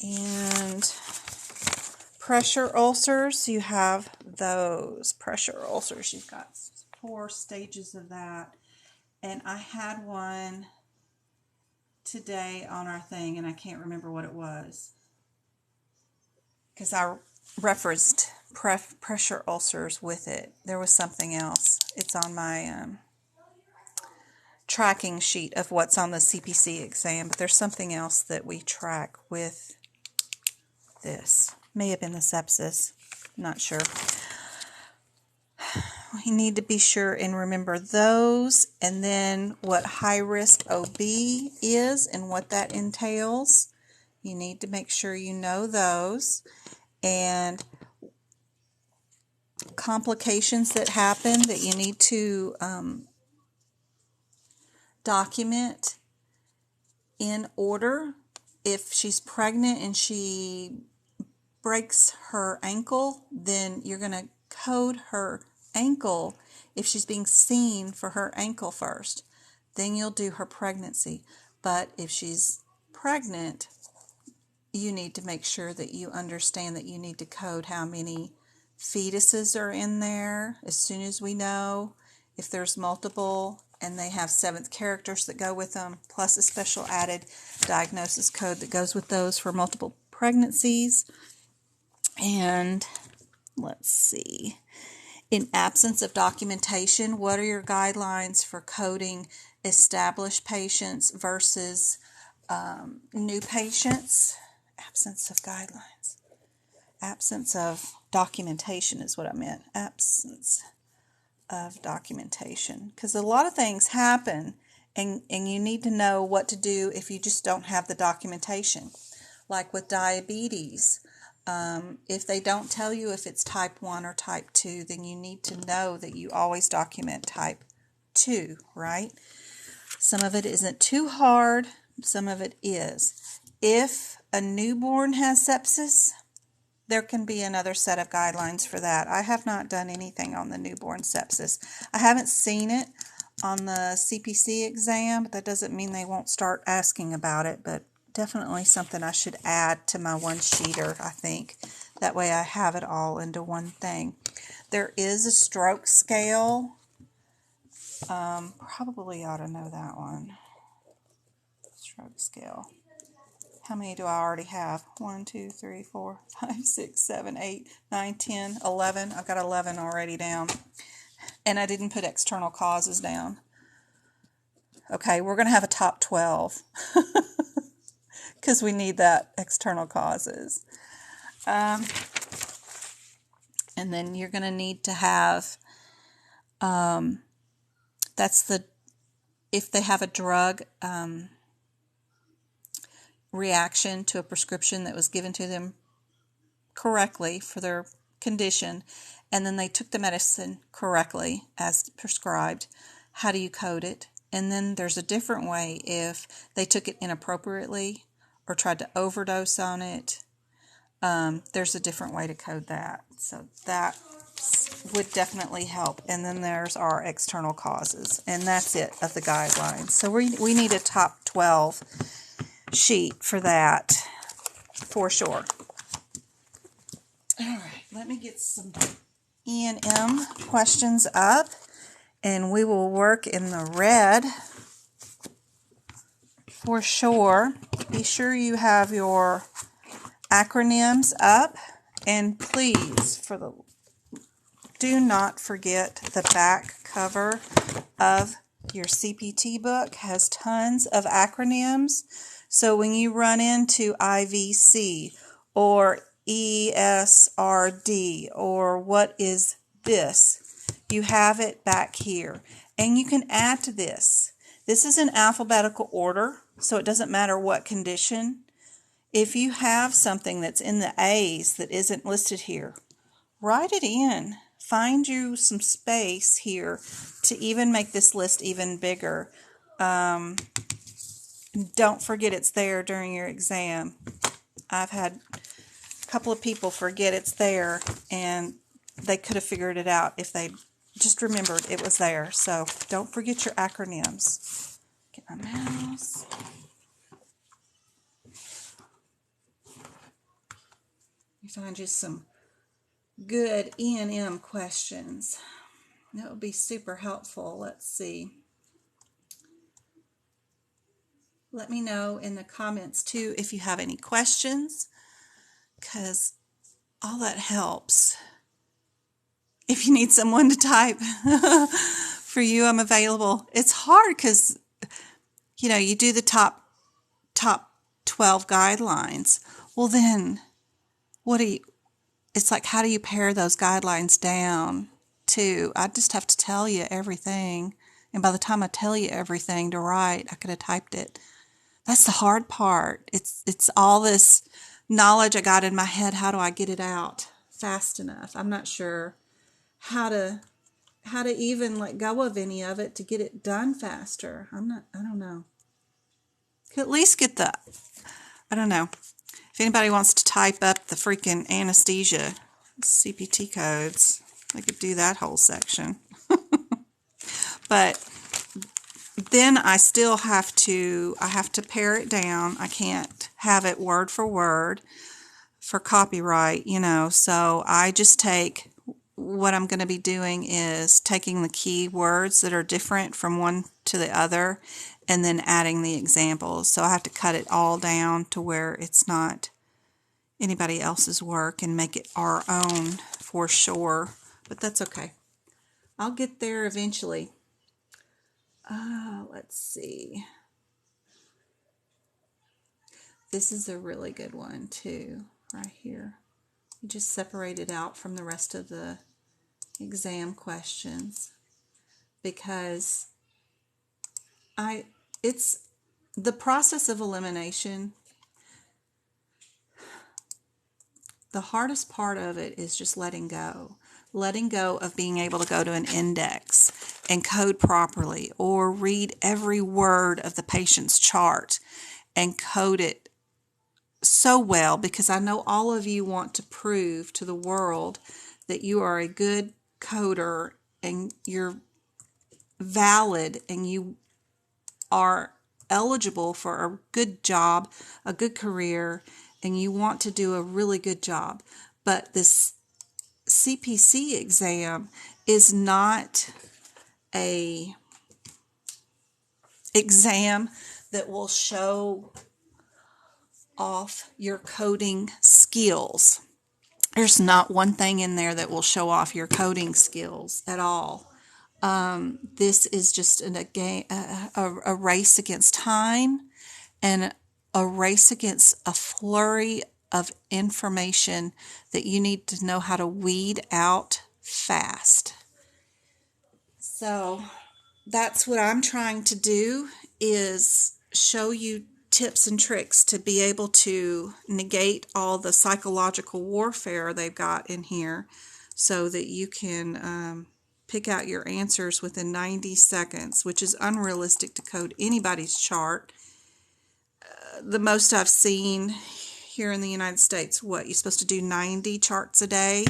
And pressure ulcers, you have those pressure ulcers. You've got 4 stages of that. And I had one today on our thing, and I can't remember what it was, because referenced pressure ulcers with it. There was something else. It's on my tracking sheet of what's on the CPC exam, but there's something else that we track with this. May have been the sepsis. Not sure. We need to be sure and remember those, and then what high-risk OB is and what that entails. You need to make sure you know those. And complications that happen that you need to document in order. If she's pregnant and she breaks her ankle, then you're going to code her ankle if she's being seen for her ankle first. Then you'll do her pregnancy. But if she's pregnant, you need to make sure that you understand that you need to code how many fetuses are in there as soon as we know. If there's multiple and they have 7th characters that go with them, plus a special added diagnosis code that goes with those for multiple pregnancies. And let's see. In absence of documentation, what are your guidelines for coding established patients versus new patients? Absence of guidelines. Absence of documentation is what I meant. Absence of documentation. Because a lot of things happen and you need to know what to do if you just don't have the documentation. Like with diabetes, if they don't tell you if it's type 1 or type 2, then you need to know that you always document type 2, right? Some of it isn't too hard, some of it is. If a newborn has sepsis, there can be another set of guidelines for that. I have not done anything on the newborn sepsis. I haven't seen it on the CPC exam, but that doesn't mean they won't start asking about it, but definitely something I should add to my one-sheeter, I think. That way I have it all into one thing. There is a stroke scale. Probably ought to know that one. Stroke scale. How many do I already have? 1, 2, 3, 4, 5, 6, 7, 8, 9, 10, 11. I've got 11 already down. And I didn't put external causes down. Okay, we're going to have a top 12. Because we need that external causes. And then you're going to need to have, if they have a drug reaction to a prescription that was given to them correctly for their condition, and then they took the medicine correctly as prescribed, how do you code it? And then there's a different way if they took it inappropriately or tried to overdose on it. There's a different way to code that. So that would definitely help. And then there's our external causes. And that's it of the guidelines. So we need a top 12 sheet for that, for sure. All right, let me get some E&M questions up. And we will work in the red for sure. Be sure you have your acronyms up, and please, do not forget the back cover of your CPT book has tons of acronyms. So when you run into IVC or ESRD or what is this, you have it back here. And you can add to this. This is in alphabetical order, so it doesn't matter what condition. If you have something that's in the A's that isn't listed here, write it in. Find you some space here to even make this list even bigger. Don't forget it's there during your exam. I've had a couple of people forget it's there, and they could have figured it out if they just remembered it was there. So don't forget your acronyms. Get my mouse. You find just some good E&M questions. That would be super helpful. Let's see. Let me know in the comments too if you have any questions, because all that helps. If you need someone to type for you, I'm available. It's hard because, you do the top 12 guidelines. Well, then it's like, how do you pare those guidelines down to, I just have to tell you everything. And by the time I tell you everything to write, I could have typed it. That's the hard part. It's all this knowledge I got in my head. How do I get it out fast enough? I'm not sure how to even let go of any of it to get it done faster. I don't know. Could at least get I don't know. If anybody wants to type up the freaking anesthesia CPT codes, they could do that whole section. But then I still have to pare it down. I can't have it word for word for copyright, so I just take, what I'm going to be doing is taking the key words that are different from one to the other and then adding the examples. So I have to cut it all down to where it's not anybody else's work and make it our own for sure. But that's okay. I'll get there eventually. Let's see. This is a really good one too, right here. You just separate it out from the rest of the exam questions because it's the process of elimination. The hardest part of it is just letting go of being able to go to an index and code properly or read every word of the patient's chart and code it so well, because I know all of you want to prove to the world that you are a good coder and you're valid and you are eligible for a good job, a good career, and you want to do a really good job. But this CPC exam is not a exam that will show off your coding skills. There's not one thing in there that will show off your coding skills at all. This is just a race against time and a race against a flurry of information that you need to know how to weed out fast. So that's what I'm trying to do, is show you tips and tricks to be able to negate all the psychological warfare they've got in here so that you can pick out your answers within 90 seconds, which is unrealistic to code anybody's chart. The most I've seen here in the United States, you're supposed to do 90 charts a day.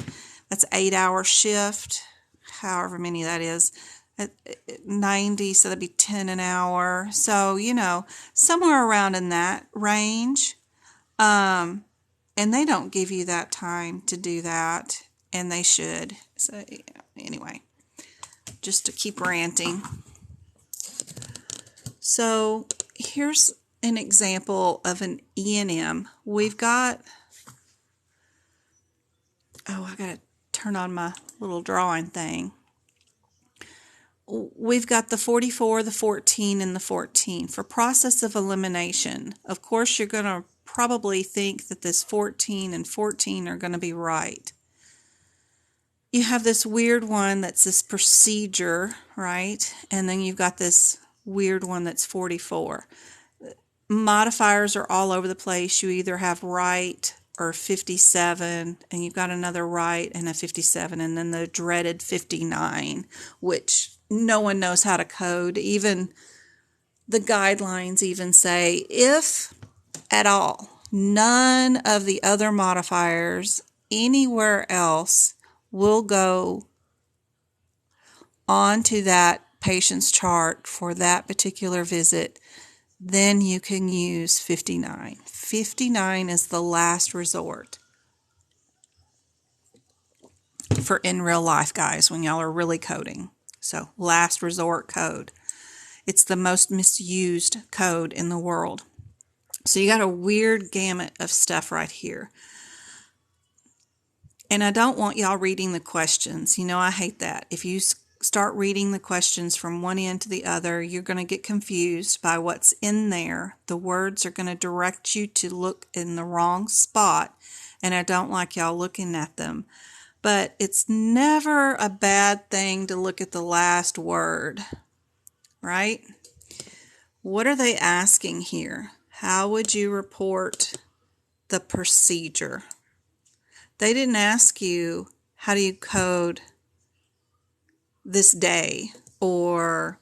That's an 8-hour shift, however many that is. 90, so that'd be 10 an hour. So, somewhere around in that range. And they don't give you that time to do that, and they should. So, anyway, just to keep ranting. So, here's an example of an E&M. We've got, I gotta turn on my little drawing thing. We've got the 44, the 14, and the 14. For process of elimination, of course, you're going to probably think that this 14 and 14 are going to be right. You have this weird one that's this procedure, right? And then you've got this weird one that's 44. Modifiers are all over the place. You either have right or 57, and you've got another right and a 57, and then the dreaded 59, which no one knows how to code. Even the guidelines even say, if at all, none of the other modifiers anywhere else will go onto that patient's chart for that particular visit, then you can use 59. 59 is the last resort for in real life, guys, when y'all are really coding. So, last resort code. It's the most misused code in the world. So, you got a weird gamut of stuff right here. And I don't want y'all reading the questions. You know, I hate that. If you start reading the questions from one end to the other, you're going to get confused by what's in there. The words are going to direct you to look in the wrong spot, and I don't like y'all looking at them. But it's never a bad thing to look at the last word, right? What are they asking here? How would you report the procedure? They didn't ask you, how do you code this day or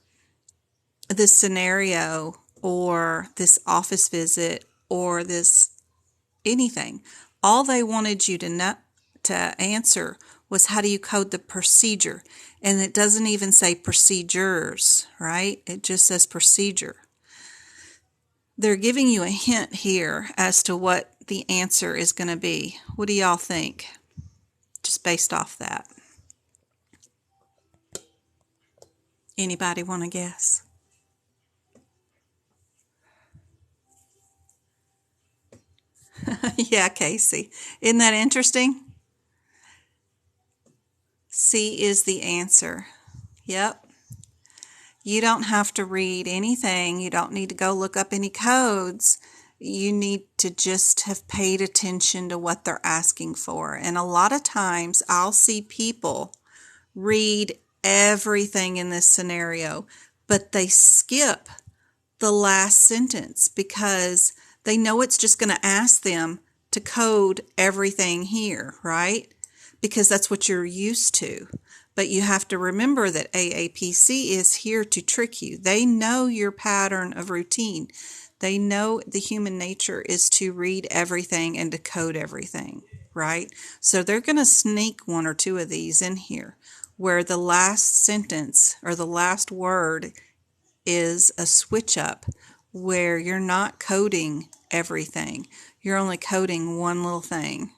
this scenario or this office visit or this anything. All they wanted you to answer was, how do you code the procedure? And it doesn't even say procedures, right? It just says procedure. They're giving you a hint here as to what the answer is going to be. What do y'all think? Just based off that. Anybody want to guess? Yeah, Casey. Isn't that interesting? C is the answer. Yep. You don't have to read anything. You don't need to go look up any codes. You need to just have paid attention to what they're asking for. And a lot of times I'll see people read everything in this scenario, but they skip the last sentence because they know it's just going to ask them to code everything here, right? Because that's what you're used to. But you have to remember that AAPC is here to trick you. They know your pattern of routine. They know the human nature is to read everything and to code everything, right? So they're going to sneak one or two of these in here where the last sentence or the last word is a switch up where you're not coding everything. You're only coding one little thing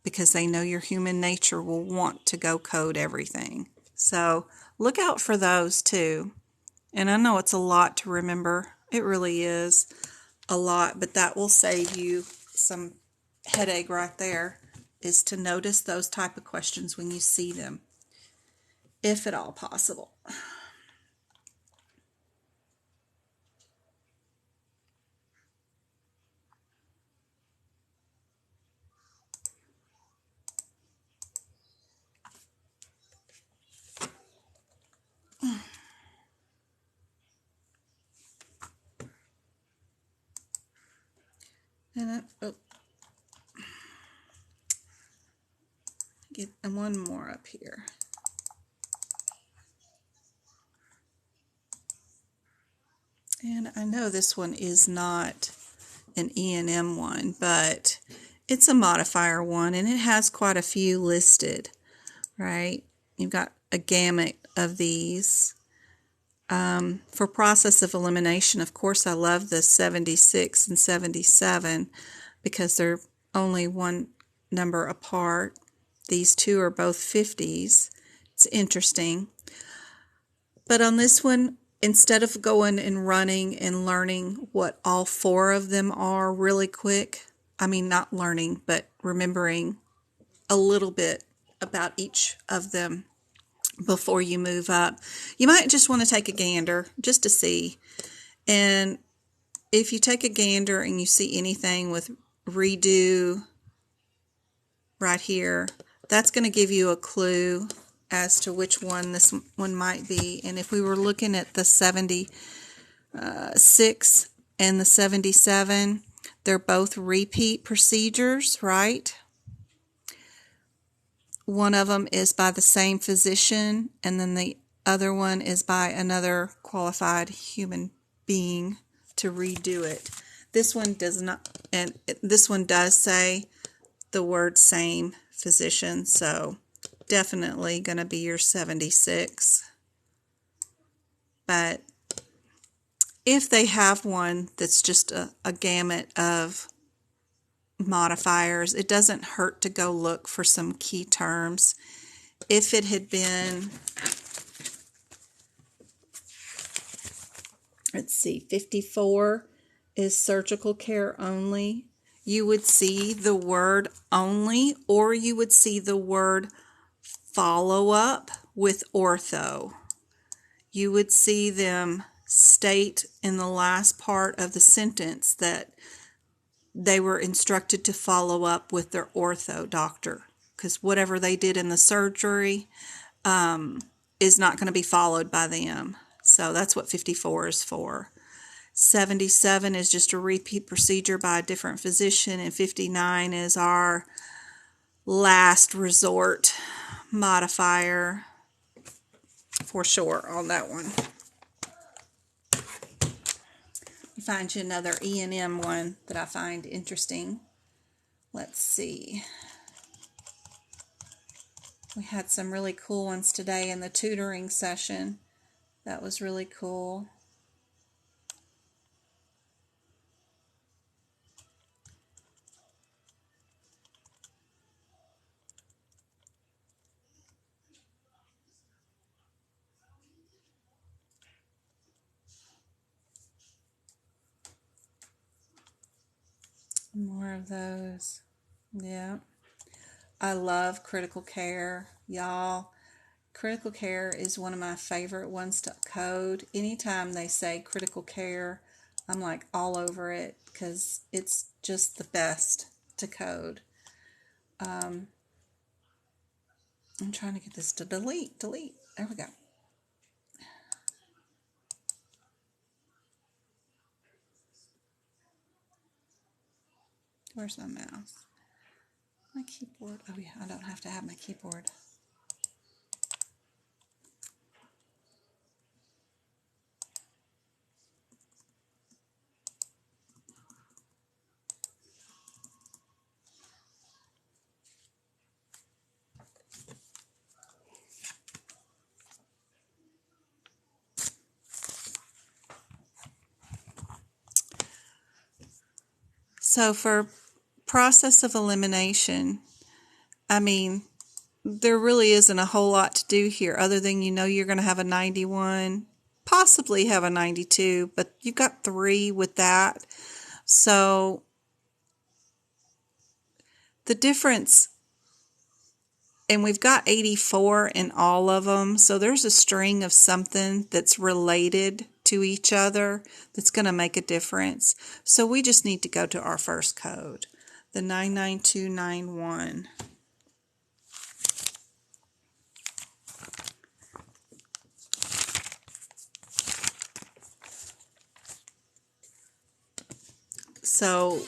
because they know your human nature will want to go code everything. So look out for those too. And I know it's a lot to remember. It really is a lot, but that will save you some headache right there, is to notice those type of questions when you see them, if at all possible. And get one more up here. And I know this one is not an E&M one, but it's a modifier one, and it has quite a few listed, right? You've got a gamut of these. For process of elimination, of course, I love the 76 and 77 because they're only one number apart. These two are both 50s. It's interesting. But on this one, instead of going and running and learning what all four of them are really quick, I mean, not learning, but remembering a little bit about each of them before you move up, you might just want to take a gander just to see. And if you take a gander and you see anything with redo right here, that's going to give you a clue as to which one this one might be. And if we were looking at the 76 and the 77, they're both repeat procedures, right? One of them is by the same physician, and then the other one is by another qualified human being to redo it. This one does not, and this one does say the word same physician, so definitely going to be your 76. But if they have one that's just a gamut of modifiers, it doesn't hurt to go look for some key terms. If it had been, let's see, 54 is surgical care only. you would see the word only, or you would see the word follow up with ortho. You would see them state in the last part of the sentence that they were instructed to follow up with their ortho doctor, because whatever they did in the surgery is not going to be followed by them. So that's what 54 is for. 77 is just a repeat procedure by a different physician, and 59 is our last resort modifier for sure on that one. Find you another E&M one that I find interesting. Let's see. We had some really cool ones today in the tutoring session. That was really cool. More of those. Yeah. I love critical care, y'all. Critical care is one of my favorite ones to code. Anytime they say critical care, I'm like all over it because it's just the best to code. I'm trying to get this to delete. There we go. Where's my mouse? My keyboard. Oh yeah, I don't have to have my keyboard. So for process of elimination, I mean, there really isn't a whole lot to do here other than you're going to have a 91, possibly have a 92, but you've got 3 with that. So the difference, and we've got 84 in all of them, so there's a string of something that's related to each other that's going to make a difference. So we just need to go to our first code, the 99291. So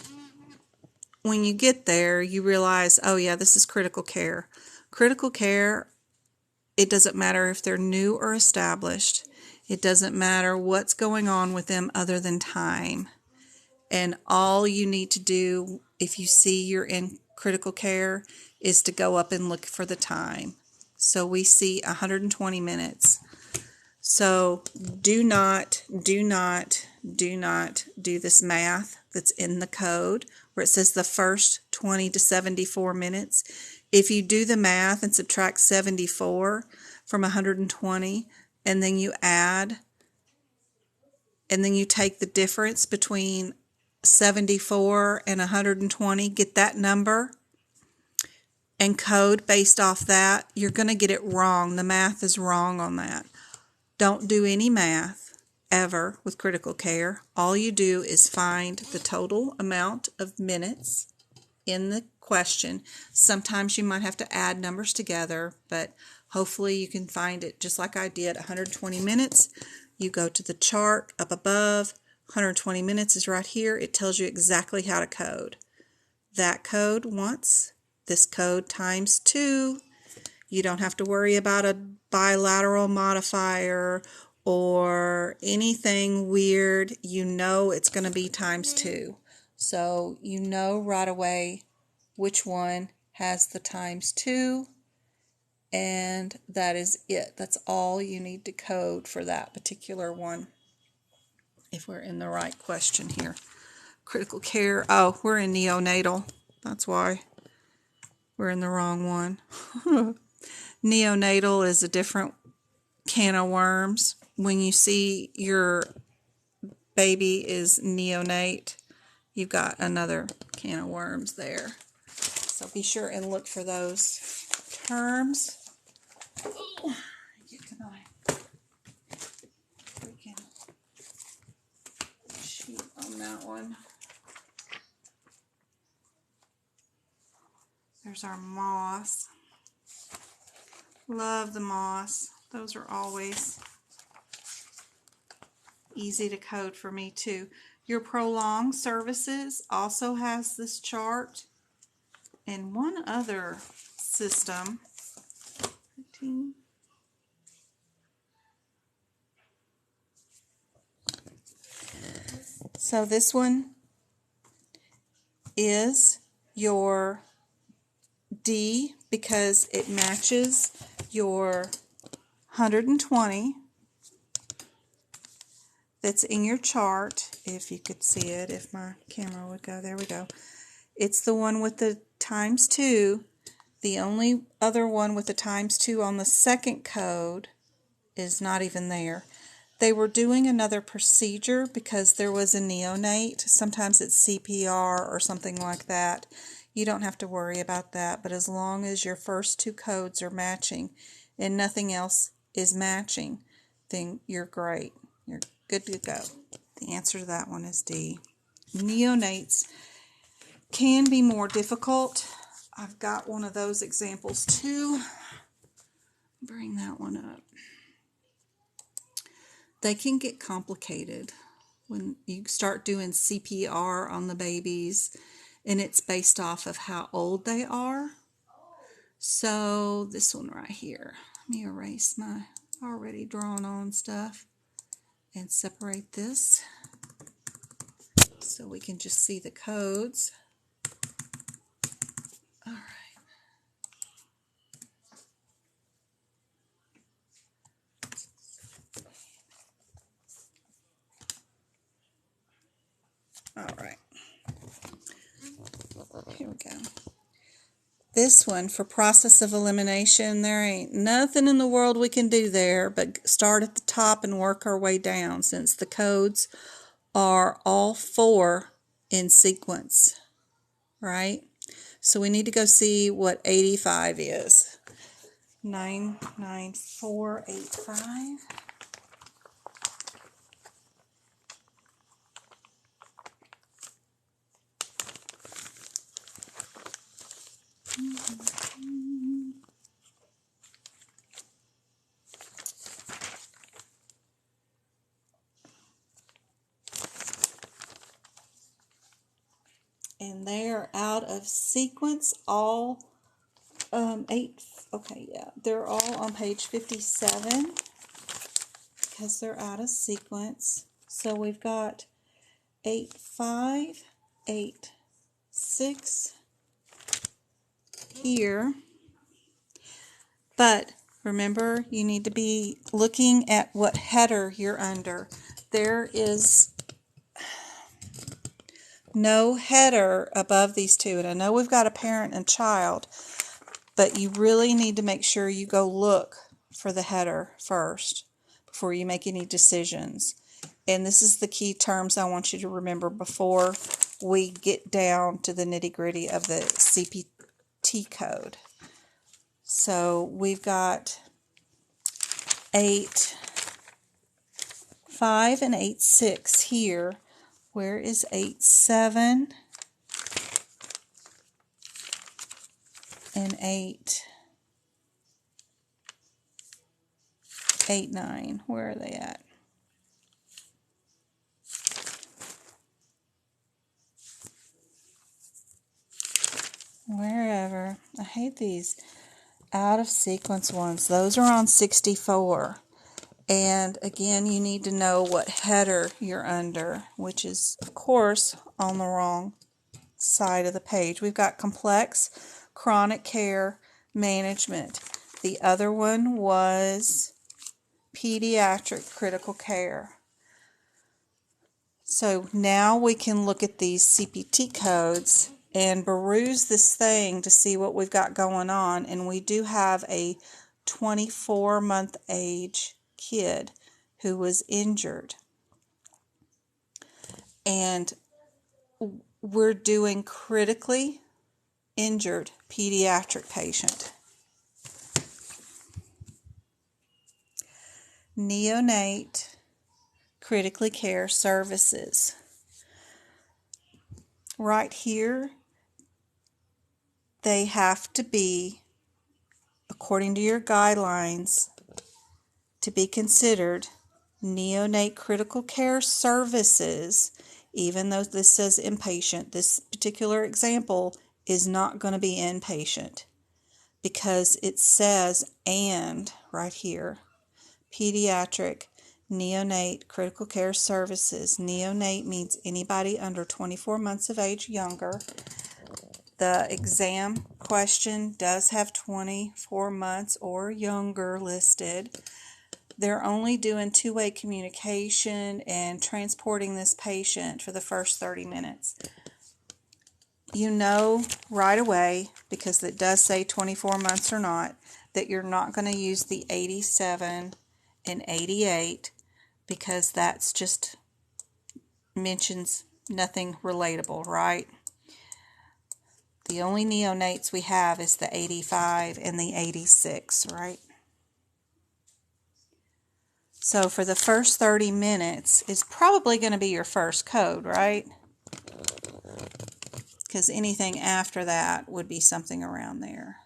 when you get there, you realize, oh yeah, this is critical care. Critical care, it doesn't matter if they're new or established. It doesn't matter what's going on with them other than time. And all you need to do if you see you're in critical care is to go up and look for the time. So we see 120 minutes. So do not do this math that's in the code where it says the first 20 to 74 minutes. If you do the math and subtract 74 from 120, and then you add, and then you take the difference between 74 and 120, get that number, and code based off that, you're going to get it wrong. The math is wrong on that. Don't do any math ever with critical care. All you do is find the total amount of minutes in the question. Sometimes you might have to add numbers together, but hopefully you can find it just like I did, 120 minutes. You go to the chart up above, 120 minutes is right here. It tells you exactly how to code. That code once, this code times 2. You don't have to worry about a bilateral modifier or anything weird. You know it's going to be times 2. So you know right away which one has the times 2, and that is it. That's all you need to code for that particular one. If we're in the right question here. Critical care. Oh, we're in neonatal. That's why we're in the wrong one. Neonatal is a different can of worms. When you see your baby is neonate, you've got another can of worms there. So be sure and look for those terms. Get to my freaking sheet on that one. There's our moss. Love the moss. Those are always easy to code for me too. Your prolonged services also has this chart, and one other system. 15. So this one is your D because it matches your 120 that's in your chart. If you could see it, if my camera would go, there we go. It's the one with the ×2. The only other one with the ×2 on the second code is not even there. They were doing another procedure because there was a neonate. Sometimes it's CPR or something like that. You don't have to worry about that, but as long as your first two codes are matching and nothing else is matching, then you're great. You're good to go. The answer to that one is D. Neonates can be more difficult. I've got one of those examples too. Bring that one up. They can get complicated when you start doing CPR on the babies, and it's based off of how old they are. So this one right here, let me erase my already drawn on stuff and separate this so we can just see the codes. All right. All right. Here we go. This one, for process of elimination, there ain't nothing in the world we can do there but start at the top and work our way down, since the codes are all 4 in sequence, right? So we need to go see what 85 is. 99485. And they're out of sequence, all 8. Okay, yeah, they're all on page 57 because they're out of sequence. So we've got 85, 86 here. But remember, you need to be looking at what header you're under. There is no header above these two. And I know we've got a parent and child, but you really need to make sure you go look for the header first before you make any decisions. And this is the key terms I want you to remember before we get down to the nitty-gritty of the CPT code. So we've got 8.5 and 8.6 here. Where is 8.7 and 8.9? Where are they at? Wherever. I hate these out of sequence ones. Those are on 64. And again, you need to know what header you're under, which is, of course, on the wrong side of the page. We've got complex chronic care management. The other one was pediatric critical care. So now we can look at these CPT codes and peruse this thing to see what we've got going on. And we do have a 24-month age kid who was injured. And we're doing critically injured pediatric patient. Neonate critically care services. Right here, they have to be, according to your guidelines, to be considered neonate critical care services. Even though this says inpatient, this particular example is not going to be inpatient because it says and right here, pediatric neonate critical care services. Neonate means anybody under 24 months of age younger. The exam question does have 24 months or younger listed. They're only doing two-way communication and transporting this patient for the first 30 minutes. You know right away, because it does say 24 months or not, that you're not going to use the 87 and 88 because that's just mentions nothing relatable, right? The only neonates we have is the 85 and the 86, right? So for the first 30 minutes is probably going to be your first code, right? Because anything after that would be something around there.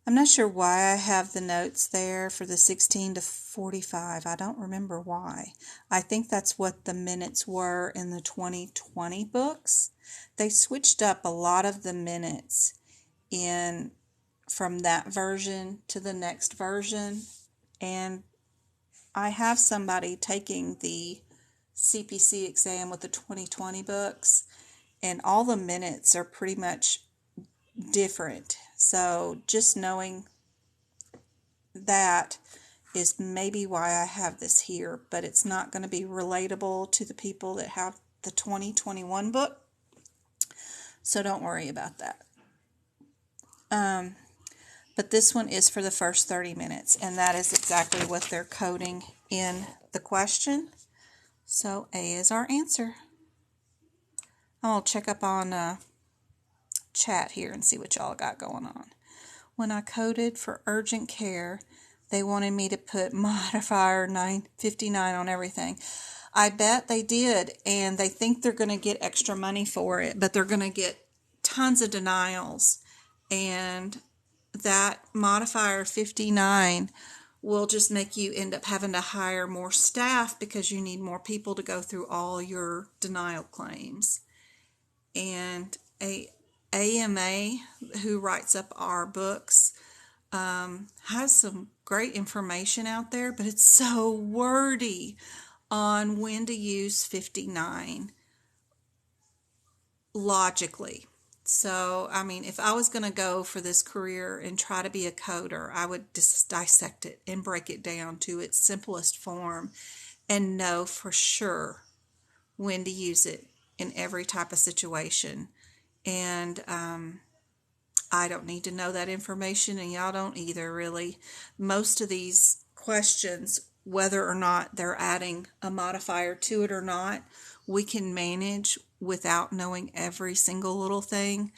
I'm not sure why I have the notes there for the 16 to 45. I don't remember why. I think that's what the minutes were in the 2020 books. They switched up a lot of the minutes from that version to the next version, and I have somebody taking the CPC exam with the 2020 books, and all the minutes are pretty much different. So just knowing that is maybe why I have this here, but it's not going to be relatable to the people that have the 2021 book. So don't worry about that. But this one is for the first 30 minutes, and that is exactly what they're coding in the question. So A is our answer. I'm going to check up on chat here and see what y'all got going on. When I coded for urgent care, they wanted me to put modifier 959 on everything. I bet they did, and they think they're going to get extra money for it, but they're going to get tons of denials, and that modifier 59 will just make you end up having to hire more staff because you need more people to go through all your denial claims. And a AMA, who writes up our books, has some great information out there, but it's so wordy on when to use 59 logically. So, I mean, if I was going to go for this career and try to be a coder, I would just dissect it and break it down to its simplest form and know for sure when to use it in every type of situation. And I don't need to know that information, and y'all don't either, really. Most of these questions, whether or not they're adding a modifier to it or not, we can manage without knowing every single little thing.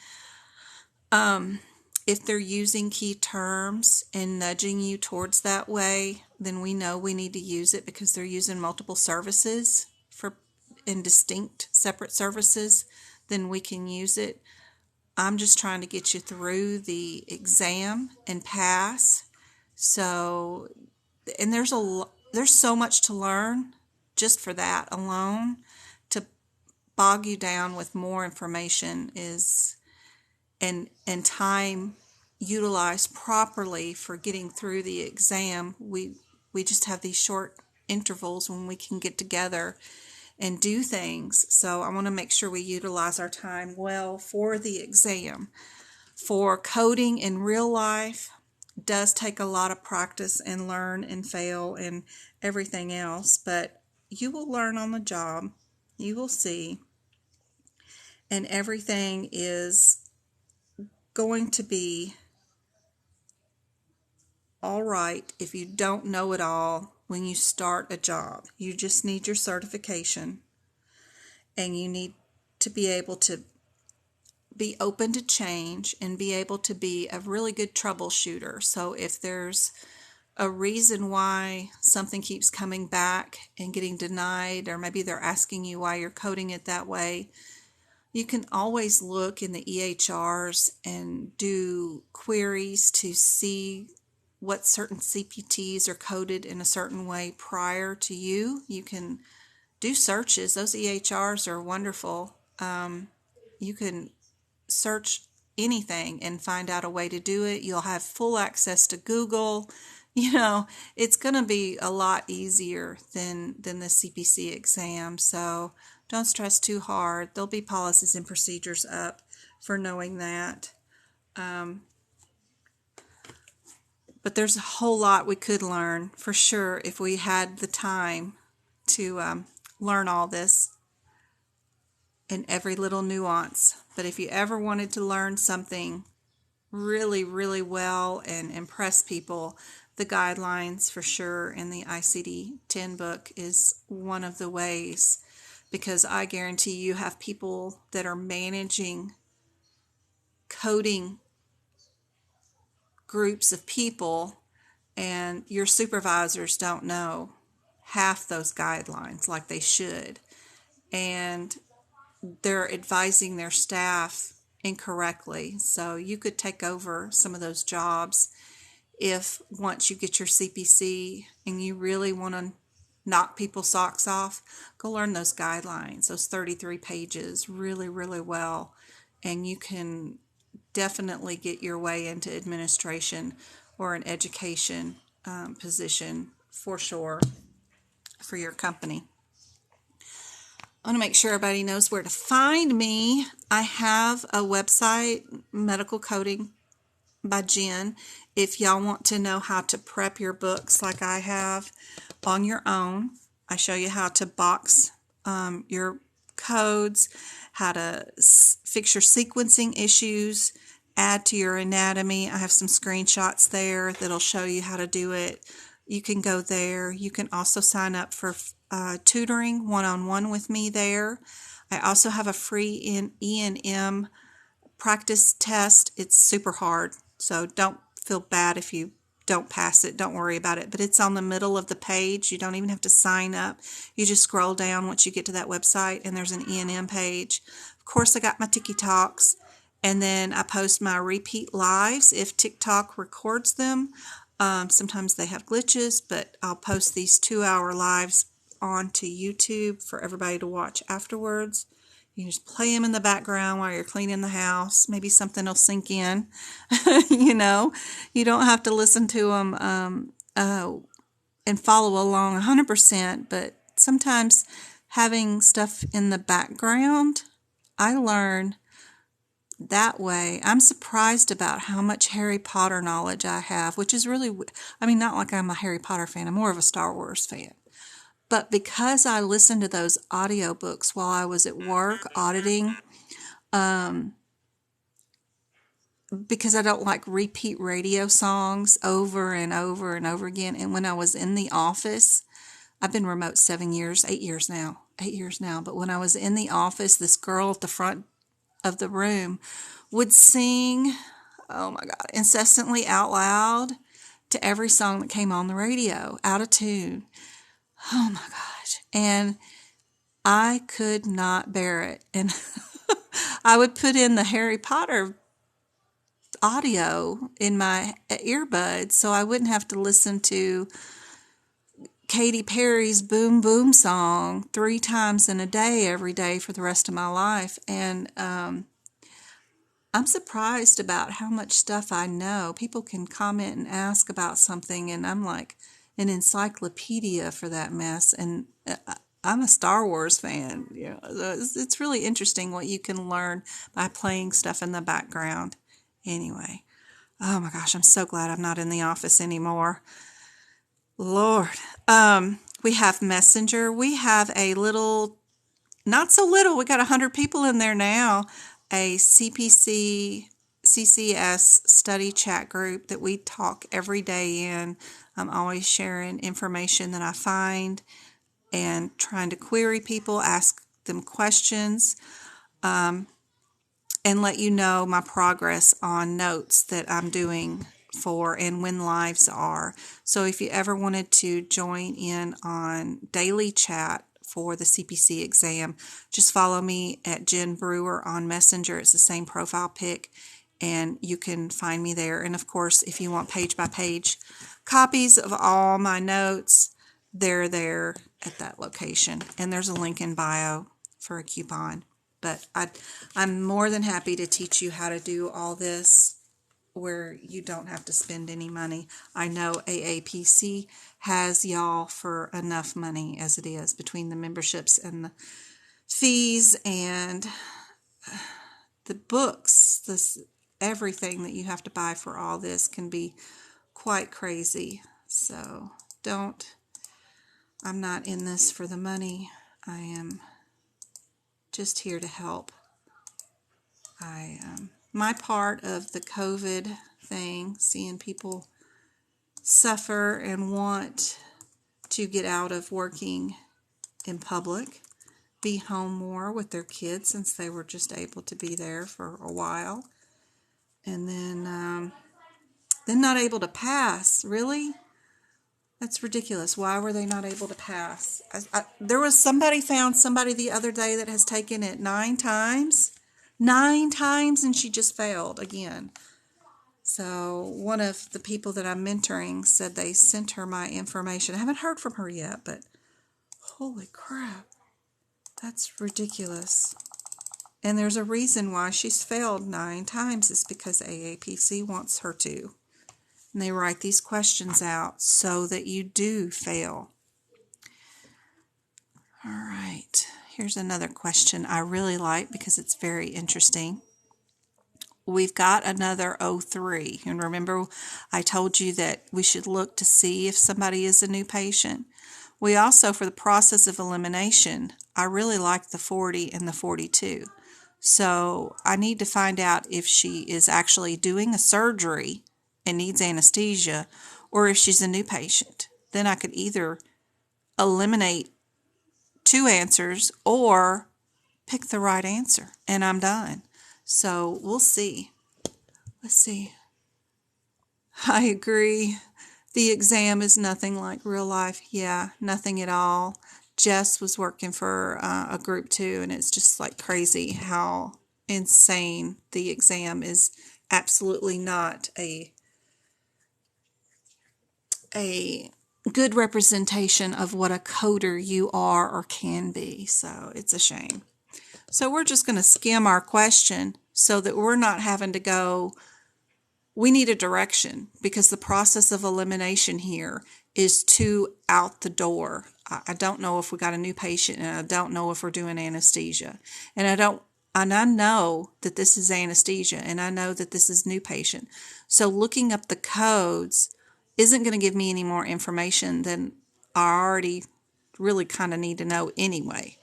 If they're using key terms and nudging you towards that way, then we know we need to use it because they're using multiple services in distinct separate services, then we can use it. I'm just trying to get you through the exam and pass. So, and there's so much to learn just for that alone. To bog you down with more information is and time utilized properly for getting through the exam. We just have these short intervals when we can get together and do things. So I want to make sure we utilize our time well for the exam. For coding in real life does take a lot of practice and learn and fail and everything else, but you will learn on the job. You will see. And everything is going to be all right if you don't know it all when you start a job. You just need your certification, and you need to be able to be open to change and be able to be a really good troubleshooter. So if there's a reason why something keeps coming back and getting denied, or maybe they're asking you why you're coding it that way, you can always look in the EHRs and do queries to see what certain CPTs are coded in a certain way prior to you. You can do searches. Those EHRs are wonderful. You can search anything and find out a way to do it. You'll have full access to Google. It's going to be a lot easier than the CPC exam. So don't stress too hard. There'll be policies and procedures up for knowing that. But there's a whole lot we could learn for sure if we had the time to learn all this in every little nuance. But if you ever wanted to learn something really, really well and impress people, the guidelines for sure in the ICD-10 book is one of the ways, because I guarantee you have people that are managing coding groups of people, and your supervisors don't know half those guidelines like they should, and they're advising their staff incorrectly. So you could take over some of those jobs if once you get your CPC and you really want to knock people's socks off, go learn those guidelines, those 33 pages really, really well, and you can definitely get your way into administration or an education position for sure for your company. I want to make sure everybody knows where to find me. I have a website, Medical Coding by Jen. If y'all want to know how to prep your books like I have on your own, I show you how to box your codes, how to fix your sequencing issues, add to your anatomy. I have some screenshots there that'll show you how to do it. You can go there. You can also sign up for tutoring one-on-one with me there. I also have a free E&M practice test. It's super hard, so don't feel bad if you don't pass it. Don't worry about it. But it's on the middle of the page. You don't even have to sign up. You just scroll down once you get to that website, and there's an E&M page. Of course, I got my TikToks, and then I post my repeat lives if TikTok records them. Sometimes they have glitches, but I'll post these 2-hour lives onto YouTube for everybody to watch afterwards. You just play them in the background while you're cleaning the house. Maybe something will sink in. You don't have to listen to them and follow along 100%, but sometimes having stuff in the background, I learn that way. I'm surprised about how much Harry Potter knowledge I have, which is really, not like I'm a Harry Potter fan. I'm more of a Star Wars fan. But because I listened to those audiobooks while I was at work auditing, because I don't like repeat radio songs over and over and over again. And when I was in the office, I've been remote 8 years now. But when I was in the office, this girl at the front of the room would sing, oh my God, incessantly out loud to every song that came on the radio, out of tune. Oh my gosh. And I could not bear it. And I would put in the Harry Potter audio in my earbuds so I wouldn't have to listen to Katy Perry's Boom Boom song 3 times in a day every day for the rest of my life. And I'm surprised about how much stuff I know. People can comment and ask about something, and I'm like an encyclopedia for that mess. And I'm a Star Wars fan. It's really interesting what you can learn by playing stuff in the background. Anyway, oh my gosh, I'm so glad I'm not in the office anymore. Lord. We have Messenger. We have a little, not so little, we got 100 people in there now, a CPC CCS study chat group that we talk every day in. I'm always sharing information that I find and trying to query people, ask them questions. and let you know my progress on notes that I'm doing for and when lives are. So if you ever wanted to join in on daily chat for the CPC exam, just follow me at Jen Brewer on Messenger. It's the same profile pic, and you can find me there. And of course, if you want page by page copies of all my notes, they're there at that location. And there's a link in bio for a coupon. But I'm more than happy to teach you how to do all this where you don't have to spend any money. I know AAPC has y'all for enough money as it is between the memberships and the fees and the books. Everything that you have to buy for all this can be quite crazy. So I'm not in this for the money. I am just here to help. My part of the COVID thing, seeing people suffer and want to get out of working in public, be home more with their kids since they were just able to be there for a while, and then not able to pass. Really? That's ridiculous. Why were they not able to pass? There was found somebody the other day that has taken it 9 times. 9 times, and she just failed again. So one of the people that I'm mentoring said they sent her my information. I haven't heard from her yet, but holy crap, that's ridiculous. And there's a reason why she's failed 9 times. It's because AAPC wants her to. And they write these questions out so that you do fail. All right. Here's another question I really like because it's very interesting. We've got another 03. And remember, I told you that we should look to see if somebody is a new patient. We also, for the process of elimination, I really like the 40 and the 42. So I need to find out if she is actually doing a surgery and needs anesthesia, or if she's a new patient. Then I could either eliminate 2 answers or pick the right answer, and I'm done. So we'll see. Let's see. I agree. The exam is nothing like real life. Yeah, nothing at all. Jess was working for a group too, and it's just like crazy how insane the exam is. Absolutely not a good representation of what a coder you are or can be. So it's a shame. So we're just going to skim our question so that we're not having to go, we need a direction because the process of elimination here is too out the door. I don't know if we got a new patient, and I don't know if we're doing anesthesia. And I know that this is anesthesia, and I know that this is new patient. So looking up the codes isn't going to give me any more information than I already really kind of need to know anyway.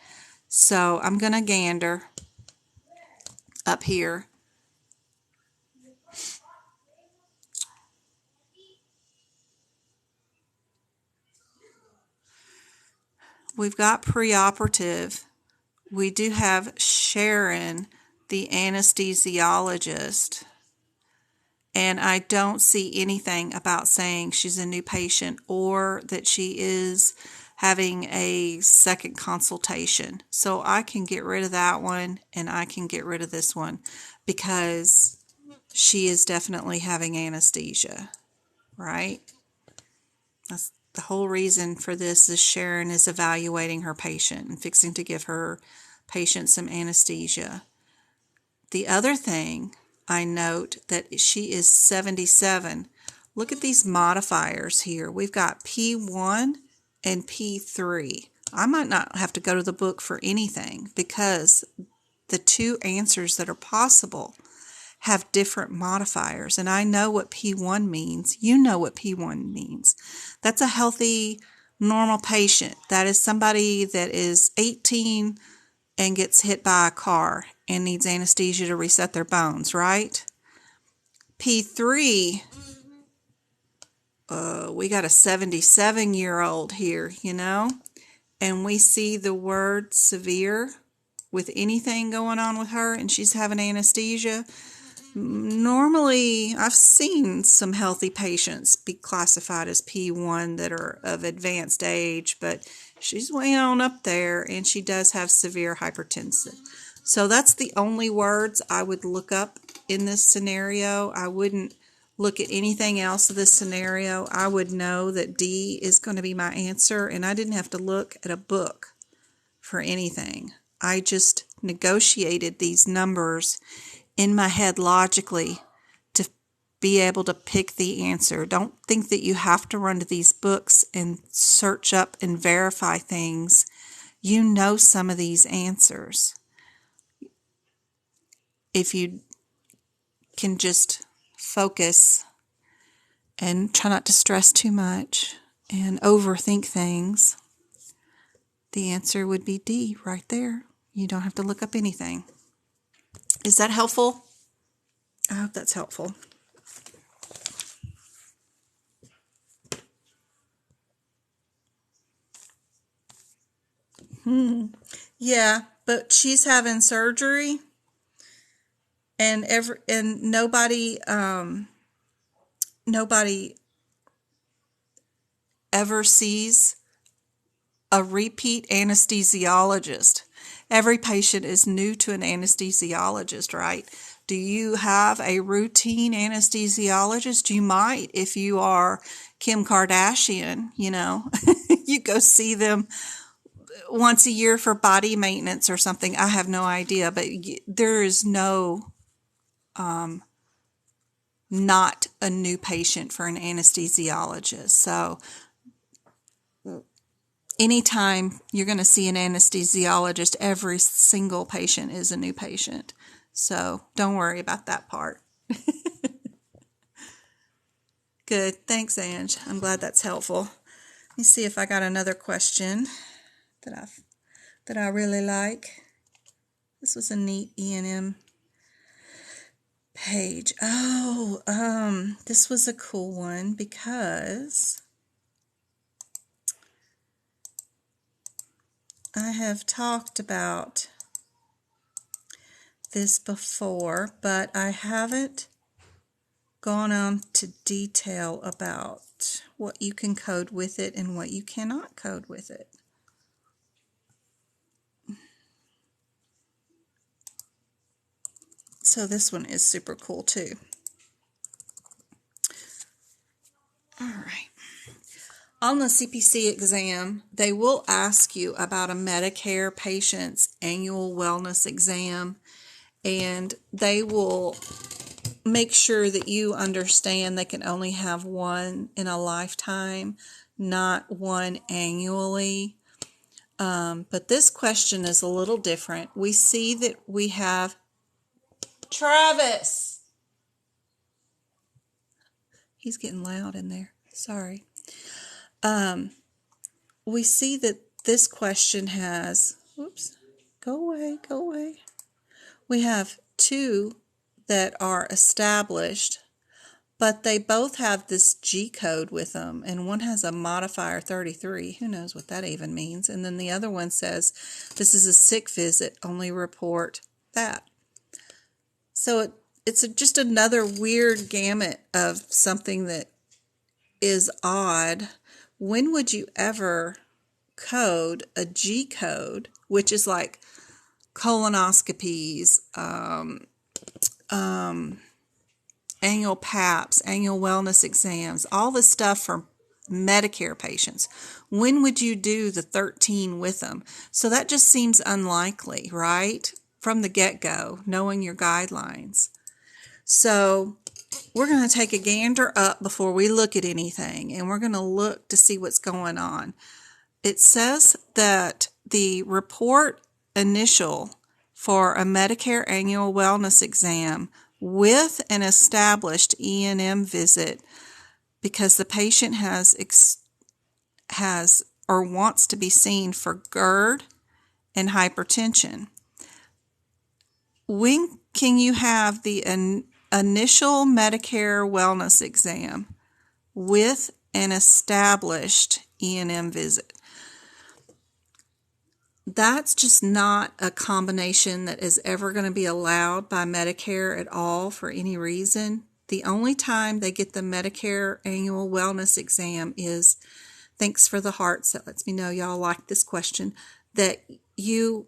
So I'm going to gander up here. We've got preoperative. We do have Sharon, the anesthesiologist. And I don't see anything about saying she's a new patient or that she is having a second consultation. So I can get rid of that one and I can get rid of this one because she is definitely having anesthesia, right? That's the whole reason for this is Sharon is evaluating her patient and fixing to give her patient some anesthesia. The other thing I note that she is 77. Look at these modifiers here. We've got P1 and P3. I might not have to go to the book for anything because the 2 answers that are possible have different modifiers. And I know what P1 means. You know what P1 means. That's a healthy, normal patient. That is somebody that is 18 and gets hit by a car and needs anesthesia to reset their bones, right? P3, we got a 77-year-old here, and we see the word severe. with anything going on with her and she's having anesthesia, normally I've seen some healthy patients be classified as P1 that are of advanced age, but she's way on up there and she does have severe hypertension. So that's the only words I would look up in this scenario. I wouldn't look at anything else of this scenario. I would know that D is going to be my answer, and I didn't have to look at a book for anything. I just negotiated these numbers in my head logically to be able to pick the answer. Don't think that you have to run to these books and search up and verify things. You know some of these answers. If you can just focus and try not to stress too much and overthink things, the answer would be D right there. You don't have to look up anything. Is that helpful? I hope that's helpful. Yeah, but she's having surgery, and nobody ever sees a repeat anesthesiologist. Every patient is new to an anesthesiologist, right? Do you have a routine anesthesiologist? You might if you are Kim Kardashian, you go see them once a year for body maintenance or something. I have no idea, but there is no not a new patient for an anesthesiologist. So anytime you're going to see an anesthesiologist, every single patient is a new patient. So don't worry about that part. Good. Thanks, Ange. I'm glad that's helpful. Let me see if I got another question that I really like. This was a neat E&M page. This was a cool one because I have talked about this before, but I haven't gone on to detail about what you can code with it and what you cannot code with it. So this one is super cool too. All right. On the CPC exam, they will ask you about a Medicare patient's annual wellness exam, and they will make sure that you understand they can only have one in a lifetime, not one annually. But this question is a little different. We see that we have Travis. He's getting loud in there. Sorry. We see that this question has, go away. We have two that are established, but they both have this G code with them, and one has a modifier 33. Who knows what that even means? And then the other one says, this is a sick visit, only report that. So it's just another weird gamut of something that is odd. When would you ever code a G code, which is like colonoscopies, annual PAPs, annual wellness exams, all this stuff for Medicare patients? When would you do the 13 with them? So that just seems unlikely, right? From the get-go, knowing your guidelines. So we're going to take a gander up before we look at anything, and we're going to look to see what's going on. It says that the report initial for a Medicare annual wellness exam with an established E&M visit, because the patient has or wants to be seen for GERD and hypertension. When can you have the initial Medicare wellness exam with an established E&M visit? that's just not a combination that is ever going to be allowed by Medicare at all for any reason. The only time they get the Medicare annual wellness exam is, thanks for the hearts, that lets me know y'all like this question, that you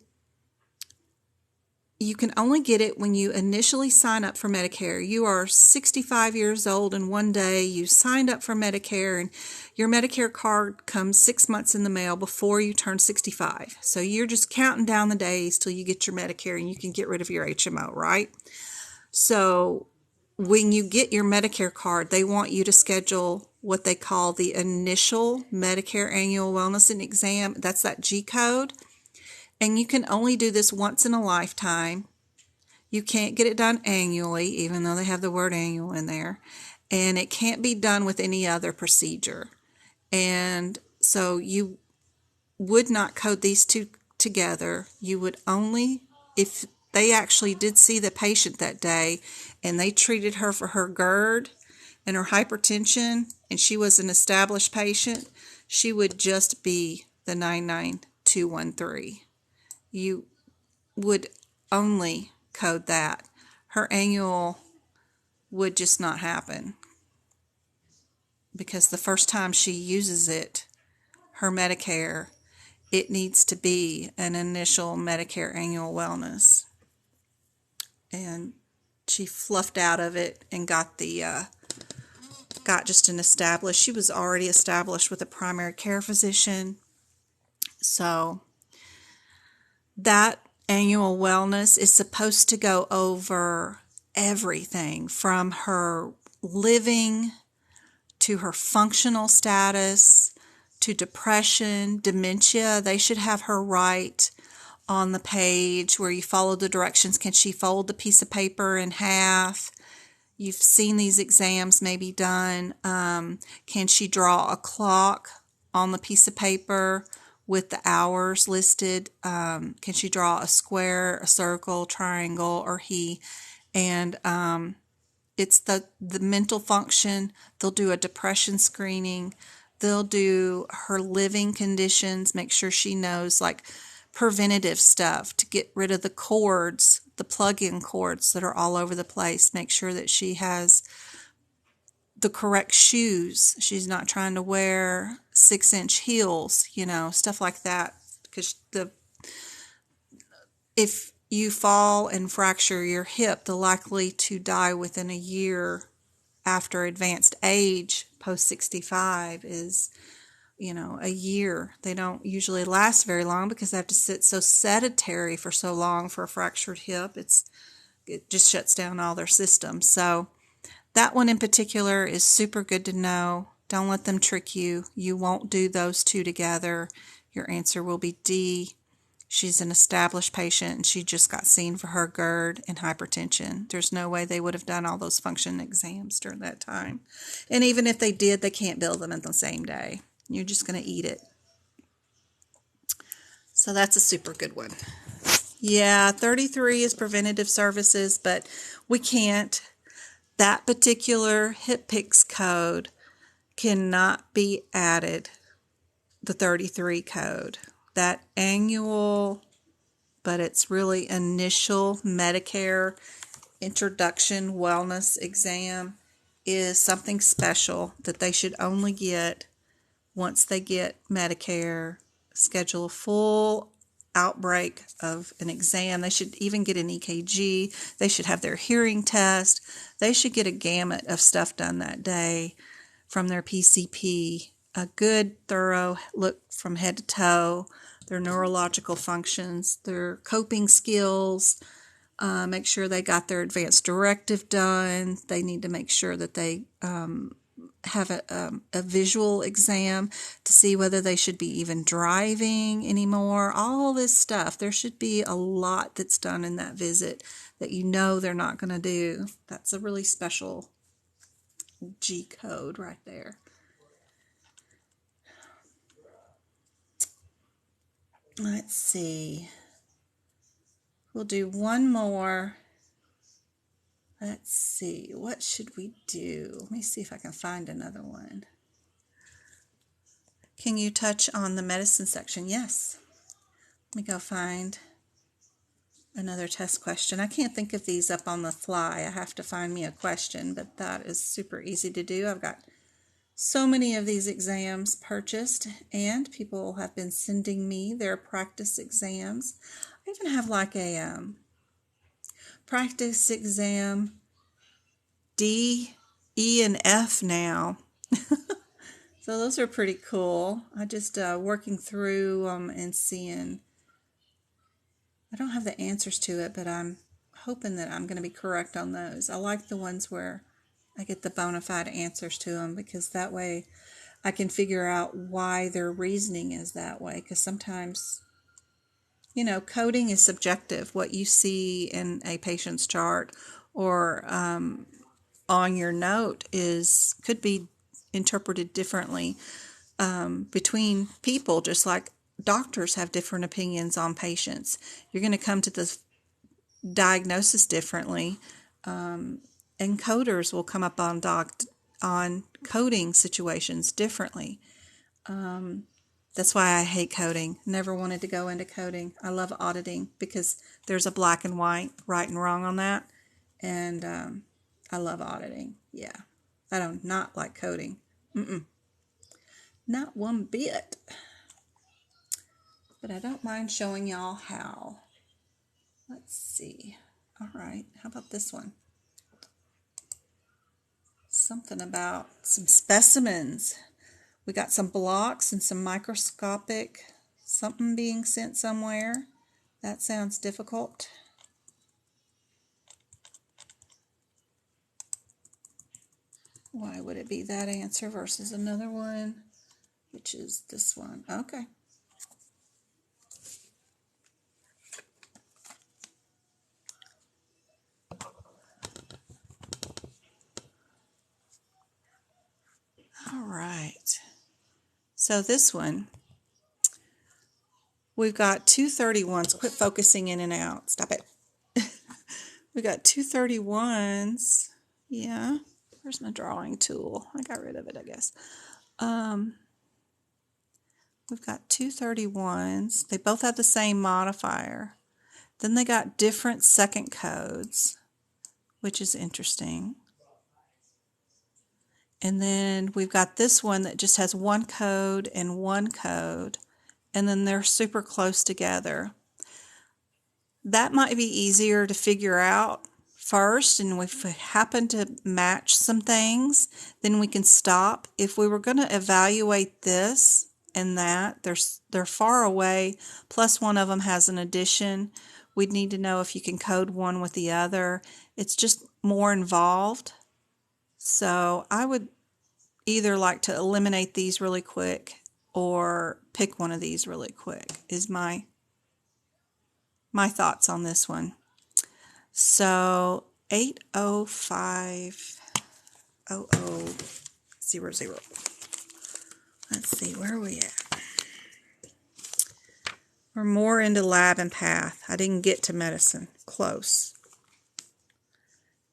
can only get it when you initially sign up for Medicare. You are 65 years old and one day you signed up for Medicare and your Medicare card comes 6 months in the mail before you turn 65. So you're just counting down the days till you get your Medicare and you can get rid of your HMO, right? So when you get your Medicare card, they want you to schedule what they call the initial Medicare annual wellness and exam. That's that G code. And you can only do this once in a lifetime. You can't get it done annually, even though they have the word annual in there. And it can't be done with any other procedure. And so you would not code these two together. You would only, if they actually did see the patient that day and they treated her for her GERD and her hypertension, and she was an established patient, she would just be the 99213. You would only code that. Her annual would just not happen because the first time she uses it, her Medicare, it needs to be an initial Medicare annual wellness. And she fluffed out of it and got just an established. She was already established with a primary care physician. So that annual wellness is supposed to go over everything from her living to her functional status to depression, dementia. They should have her write on the page where you follow the directions. Can she fold the piece of paper in half? You've seen these exams maybe done. Can she draw a clock on the piece of paper with the hours listed? Can she draw a square, a circle, triangle, or he? And it's the mental function. They'll do a depression screening. They'll do her living conditions, make sure she knows like preventative stuff to get rid of the cords, the plug-in cords that are all over the place. Make sure that she has the correct shoes. She's not trying to wear 6-inch heels, stuff like that. Because if you fall and fracture your hip, the likely to die within a year after advanced age, post 65, is a year. They don't usually last very long because they have to sit so sedentary for so long for a fractured hip. It just shuts down all their systems. So that one in particular is super good to know. Don't let them trick you. You won't do those two together. Your answer will be D. She's an established patient and she just got seen for her GERD and hypertension. There's no way they would have done all those function exams during that time. And even if they did, they can't bill them in the same day. You're just going to eat it. So that's a super good one. Yeah, 33 is preventative services, but we can't. That particular HIPPICS code cannot be added, the 33 code. That annual, but it's really initial Medicare introduction wellness exam is something special that they should only get once they get Medicare. Schedule a full outbreak of an exam. They should even get an EKG. They should have their hearing test. They should get a gamut of stuff done that day from their PCP. A good, thorough look from head to toe, their neurological functions, their coping skills, make sure they got their advanced directive done. They need to make sure that they have a visual exam to see whether they should be even driving anymore. All this stuff. There should be a lot that's done in that visit that they're not going to do. That's a really special G code right there. Let's see. We'll do one more. Let's see. What should we do? Let me see if I can find another one. Can you touch on the medicine section? Yes. Let me go find another test question. I can't think of these up on the fly. I have to find me a question, but that is super easy to do. I've got so many of these exams purchased, and people have been sending me their practice exams. I even have like a practice exam D, E, and F now. So those are pretty cool. I just working through and seeing. I don't have the answers to it, but I'm hoping that I'm going to be correct on those. I like the ones where I get the bona fide answers to them, because that way I can figure out why their reasoning is that way. Because sometimes, coding is subjective. What you see in a patient's chart or on your note could be interpreted differently between people, just like doctors have different opinions on patients. You're going to come to the diagnosis differently, and coders will come up on coding situations differently. That's why I hate coding. Never wanted to go into coding. I love auditing because there's a black and white, right and wrong on that, and I love auditing. Yeah, I do not like coding. Not one bit. But I don't mind showing y'all how. Let's see. All right, how about this one? Something about some specimens. We got some blocks and some microscopic something being sent somewhere. That sounds difficult. Why would it be that answer versus another one, which is this one? Okay. All right. So this one, we've got 231s. Quit focusing in and out. Stop it. We got 231s. Yeah. Where's my drawing tool? I got rid of it, I guess. We've got 231s. They both have the same modifier. Then they got different second codes, which is interesting. And then we've got this one that just has one code, and then they're super close together. That might be easier to figure out first, and if we happen to match some things, then we can stop. If we were going to evaluate this and that, they're far away, plus one of them has an addition. We'd need to know if you can code one with the other. It's just more involved. So I would either like to eliminate these really quick or pick one of these really quick is my thoughts on this one. So 8050000. Let's see, where are we at? We're more into lab and path. I didn't get to medicine. Close.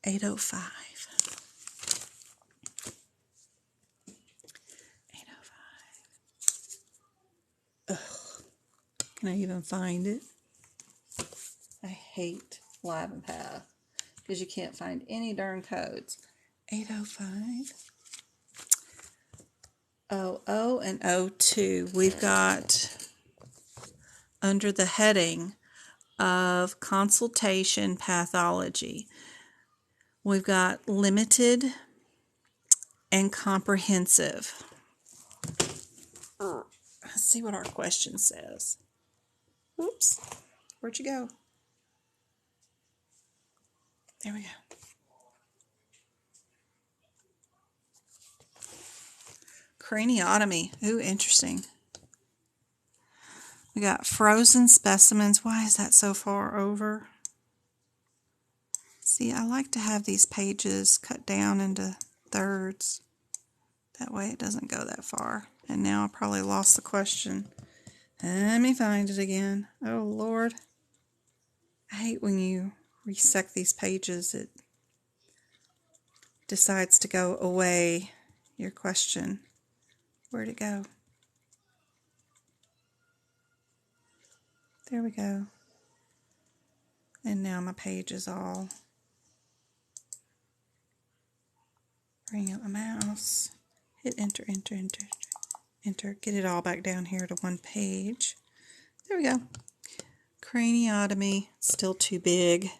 805. 805. Ugh. Can I even find it? I hate lab and path because you can't find any darn codes. 805. 00 and 02. We've got under the heading of consultation pathology. We've got limited and comprehensive. Let's see what our question says. Oops, where'd you go? There we go. Craniotomy. Ooh, interesting. We got frozen specimens. Why is that so far over? See, I like to have these pages cut down into thirds. That way it doesn't go that far. And now I probably lost the question. Let me find it again. Oh, Lord. I hate when you resect these pages. It decides to go away, your question. Where'd it go? There we go. And now my page is all. Bring up my mouse. Hit enter, enter, enter, enter. Get it all back down here to one page. There we go. Craniotomy. Still too big.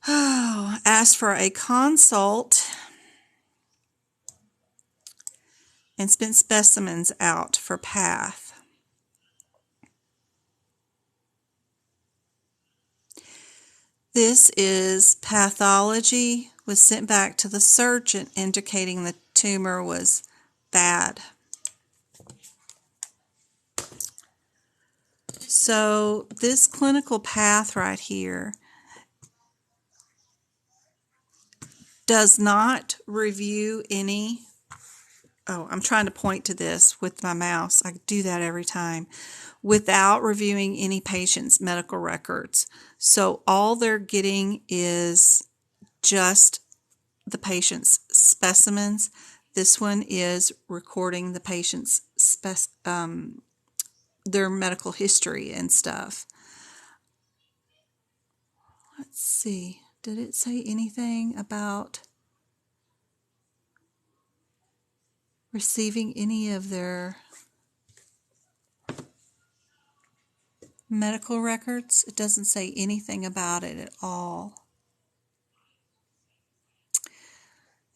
Oh, asked for a consult and spent specimens out for path. This is pathology, was sent back to the surgeon indicating the tumor was bad. So this clinical path right here does not review any, I'm trying to point to this with my mouse. I do that every time. Without reviewing any patient's medical records. So all they're getting is just the patient's specimens. This one is recording the patient's their medical history and stuff. Let's see. Did it say anything about receiving any of their medical records? It doesn't say anything about it at all.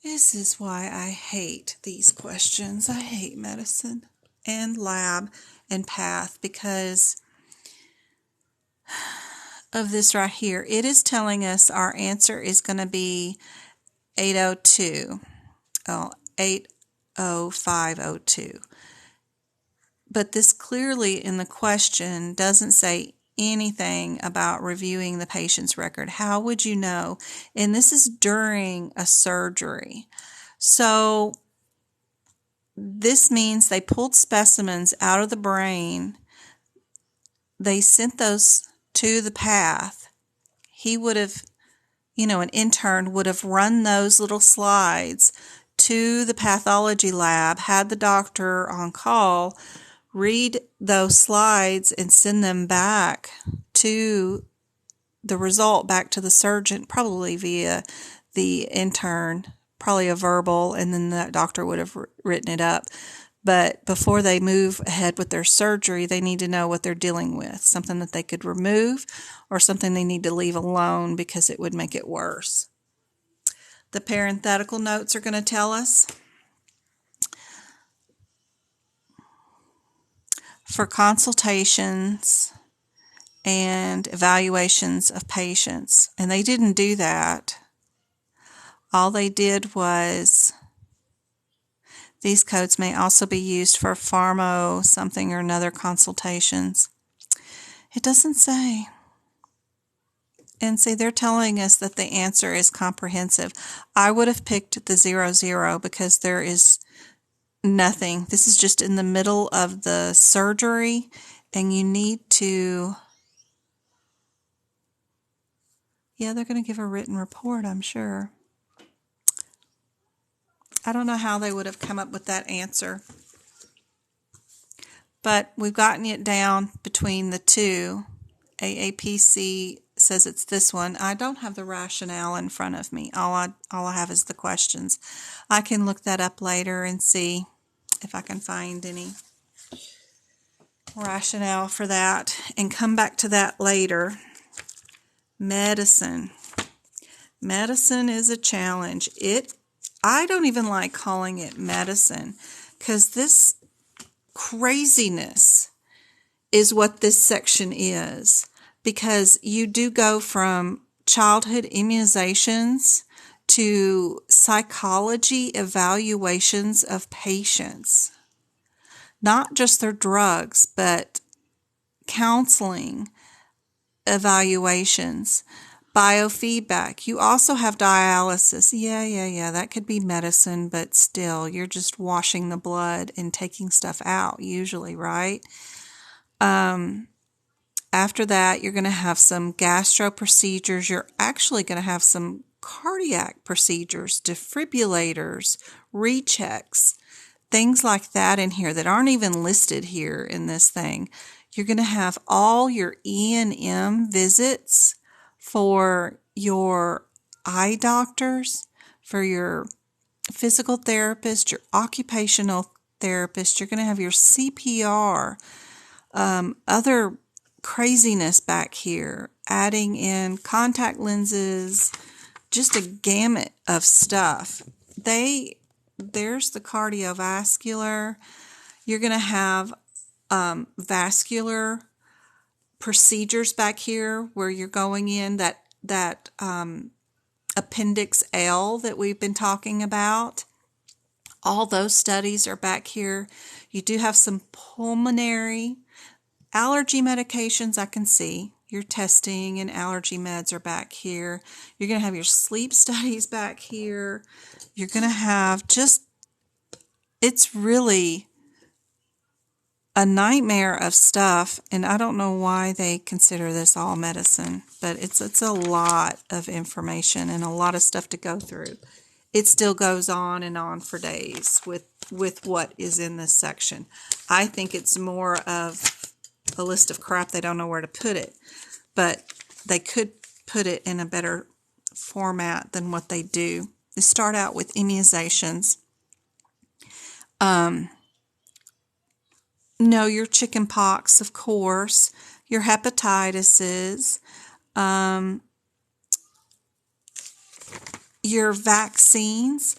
This is why I hate these questions. I hate medicine and lab and path because of this right here. It is telling us our answer is going to be 80502. But this clearly in the question doesn't say anything about reviewing the patient's record. How would you know? And this is during a surgery. So this means they pulled specimens out of the brain. They sent those to the path. He would have, an intern would have run those little slides to the pathology lab, had the doctor on call read those slides and send them back to the result, back to the surgeon, probably via the intern, probably a verbal, and then that doctor would have written it up. But before they move ahead with their surgery, they need to know what they're dealing with, something that they could remove or something they need to leave alone because it would make it worse. The parenthetical notes are going to tell us for consultations and evaluations of patients, and they didn't do that. All they did was, these codes may also be used for pharma something or another consultations. It doesn't say. And see, they're telling us that the answer is comprehensive. I would have picked the 00 because there is nothing. This is just in the middle of the surgery, and you need to, they're going to give a written report, I'm sure. I don't know how they would have come up with that answer. But we've gotten it down between the two. AAPC says it's this one. I don't have the rationale in front of me. All I have is the questions. I can look that up later and see if I can find any rationale for that and come back to that later. Medicine. Medicine is a challenge. I don't even like calling it medicine because this craziness is what this section is, because you do go from childhood immunizations to psychology evaluations of patients, not just their drugs, but counseling evaluations, biofeedback. You also have dialysis. Yeah, that could be medicine, but still, you're just washing the blood and taking stuff out usually, right? After that, you're going to have some gastro procedures. You're actually going to have some cardiac procedures, defibrillators, rechecks, things like that in here that aren't even listed here in this thing. You're going to have all your E&M visits for your eye doctors, for your physical therapist, your occupational therapist. You're going to have your CPR, other craziness back here, adding in contact lenses, just a gamut of stuff. There's the cardiovascular. You're going to have vascular procedures back here where you're going in that Appendix L that we've been talking about. All those studies are back here. You do have some pulmonary allergy medications I can see. Your testing and allergy meds are back here. You're going to have your sleep studies back here. You're going to have it's really a nightmare of stuff, and I don't know why they consider this all medicine, but it's a lot of information and a lot of stuff to go through. It still goes on and on for days with what is in this section. I think it's more of a list of crap they don't know where to put it, but they could put it in a better format than what they do. They start out with immunizations. No, your chicken pox, of course, your hepatitis, your vaccines.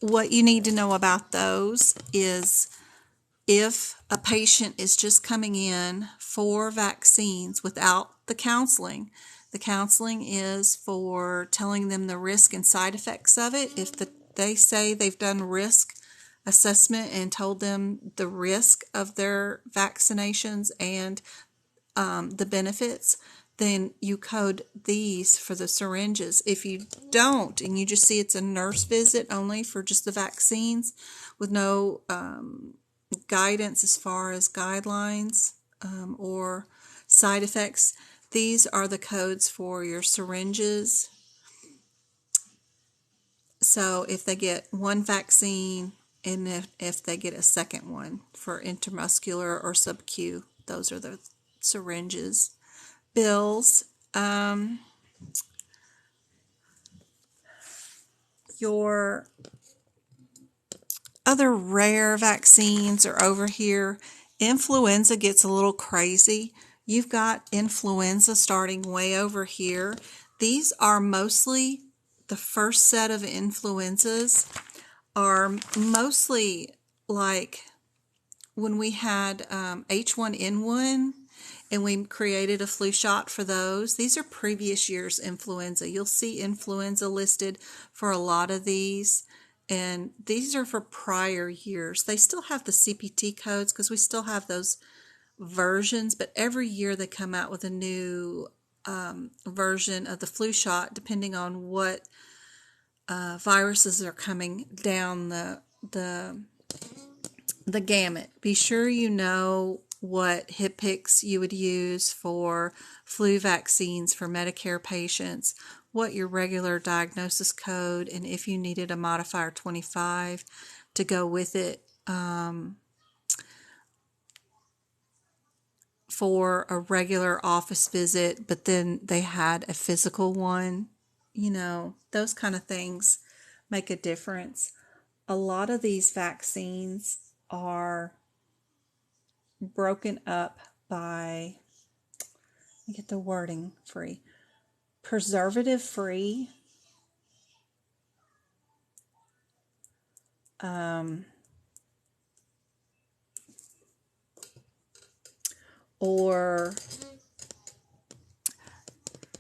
What you need to know about those is if a patient is just coming in for vaccines without the counseling is for telling them the risk and side effects of it. If they say they've done risk assessment and told them the risk of their vaccinations and the benefits, then you code these for the syringes. If you don't, and you just see it's a nurse visit only for just the vaccines with no guidance as far as guidelines or side effects, these are the codes for your syringes. So if they get one vaccine, and if they get a second one for intramuscular or sub-Q, those are the syringes. Bills, your other rare vaccines are over here. Influenza gets a little crazy. You've got influenza starting way over here. These are mostly, the first set of influenzas are mostly like when we had H1N1 and we created a flu shot for those. These are previous year's influenza. You'll see influenza listed for a lot of these, and these are for prior years. They still have the CPT codes because we still have those versions, but every year they come out with a new version of the flu shot depending on what viruses are coming down the gamut. Be sure you know what HIPICs you would use for flu vaccines for Medicare patients, what your regular diagnosis code, and if you needed a modifier 25 to go with it for a regular office visit, but then they had a physical one. You know, those kind of things make a difference. A lot of these vaccines are broken up by, let me get the wording free, preservative free, or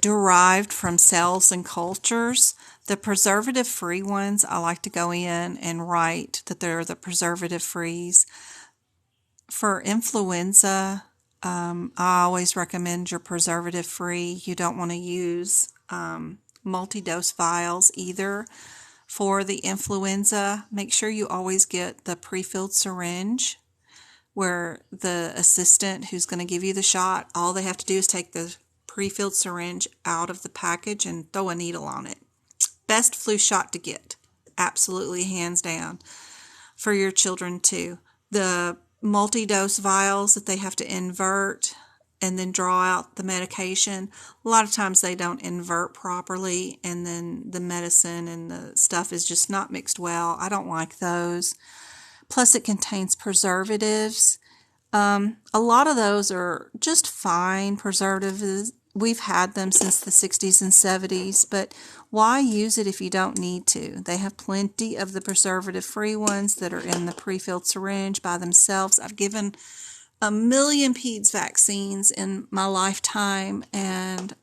derived from cells and cultures. The preservative free ones, I like to go in and write that they're the preservative frees. For influenza, I always recommend your preservative free. You don't want to use multi-dose vials either. For the influenza, make sure you always get the pre-filled syringe where the assistant who's going to give you the shot, all they have to do is take the pre-filled syringe out of the package and throw a needle on it. Best flu shot to get. Absolutely, hands down. For your children too. The multi-dose vials that they have to invert and then draw out the medication. A lot of times they don't invert properly, and then the medicine and the stuff is just not mixed well. I don't like those. Plus it contains preservatives. A lot of those are just fine preservatives. We've had them since the 60s and 70s, but why use it if you don't need to? They have plenty of the preservative-free ones that are in the pre-filled syringe by themselves. I've given a million PEDS vaccines in my lifetime, and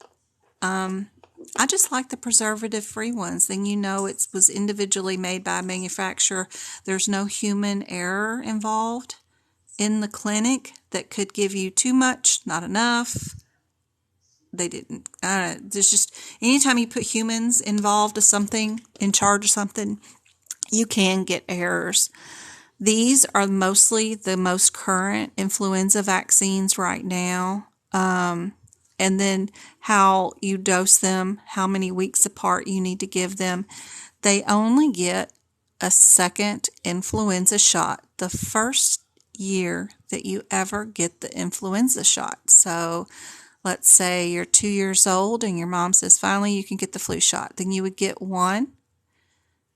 I just like the preservative-free ones. Then you know it was individually made by a manufacturer. There's no human error involved in the clinic that could give you too much, not enough. They didn't. There's just, anytime you put humans involved with something, in charge of something, you can get errors. These are mostly the most current influenza vaccines right now. And then how you dose them, how many weeks apart you need to give them. They only get a second influenza shot the first year that you ever get the influenza shot. So let's say you're 2 years old and your mom says, finally you can get the flu shot. Then you would get one,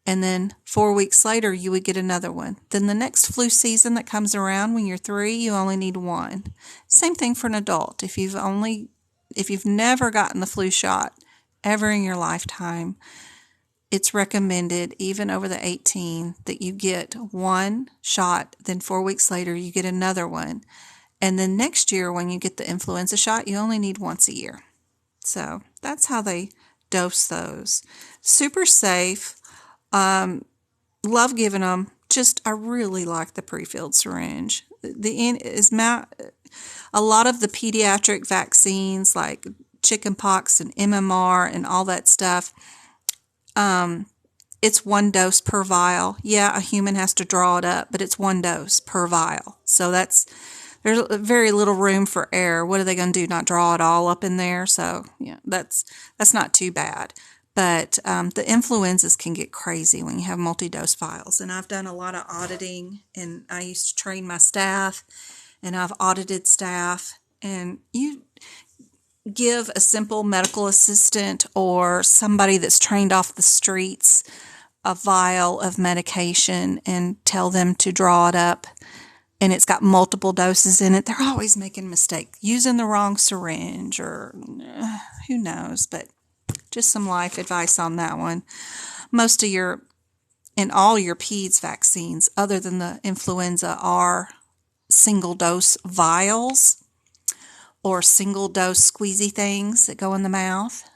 and then 4 weeks later you would get another one. Then the next flu season that comes around when you're 3, you only need one. Same thing for an adult. If you've never gotten the flu shot ever in your lifetime, it's recommended, even over the 18, that you get one shot, then 4 weeks later you get another one. And then next year when you get the influenza shot, you only need once a year. So that's how they dose those. Super safe. Love giving them. Just, I really like the pre-filled syringe. A lot of the pediatric vaccines like chickenpox and MMR and all that stuff, it's 1 dose per vial. Yeah, a human has to draw it up, but it's 1 dose per vial. So there's very little room for error. What are they going to do? Not draw it all up in there? So yeah, that's not too bad. But the influenzas can get crazy when you have multi-dose vials. And I've done a lot of auditing, and I used to train my staff, and I've audited staff. And you give a simple medical assistant or somebody that's trained off the streets a vial of medication and tell them to draw it up, and it's got multiple doses in it, they're always making mistakes, using the wrong syringe, or who knows. But just some life advice on that one. Most of all your PEDS vaccines, other than the influenza, are single dose vials or single dose squeezy things that go in the mouth,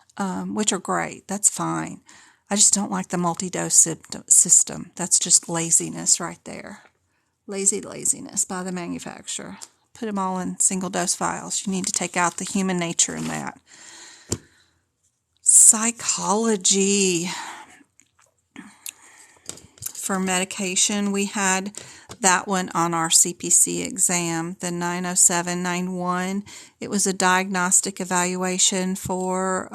which are great. That's fine. I just don't like the multi-dose system. That's just laziness right there. Laziness by the manufacturer. Put them all in single dose vials. You need to take out the human nature in that. Psychology. For medication, we had that one on our CPC exam, the 90791. It was a diagnostic evaluation for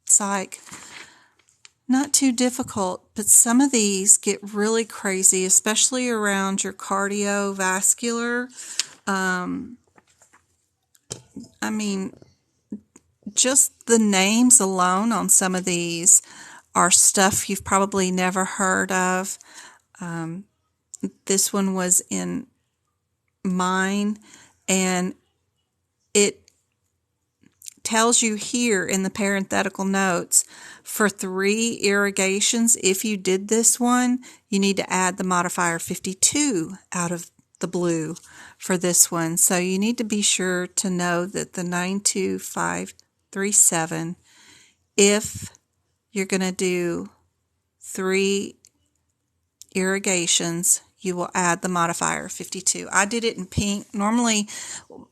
psych. Not too difficult, but some of these get really crazy, especially around your cardiovascular. Just the names alone on some of these are stuff you've probably never heard of. This one was in mine, and it tells you here in the parenthetical notes, for 3 irrigations, if you did this one, you need to add the modifier 52 out of the blue for this one. So you need to be sure to know that the 92537, if you're going to do 3 irrigations, you will add the modifier 52. I did it in pink. Normally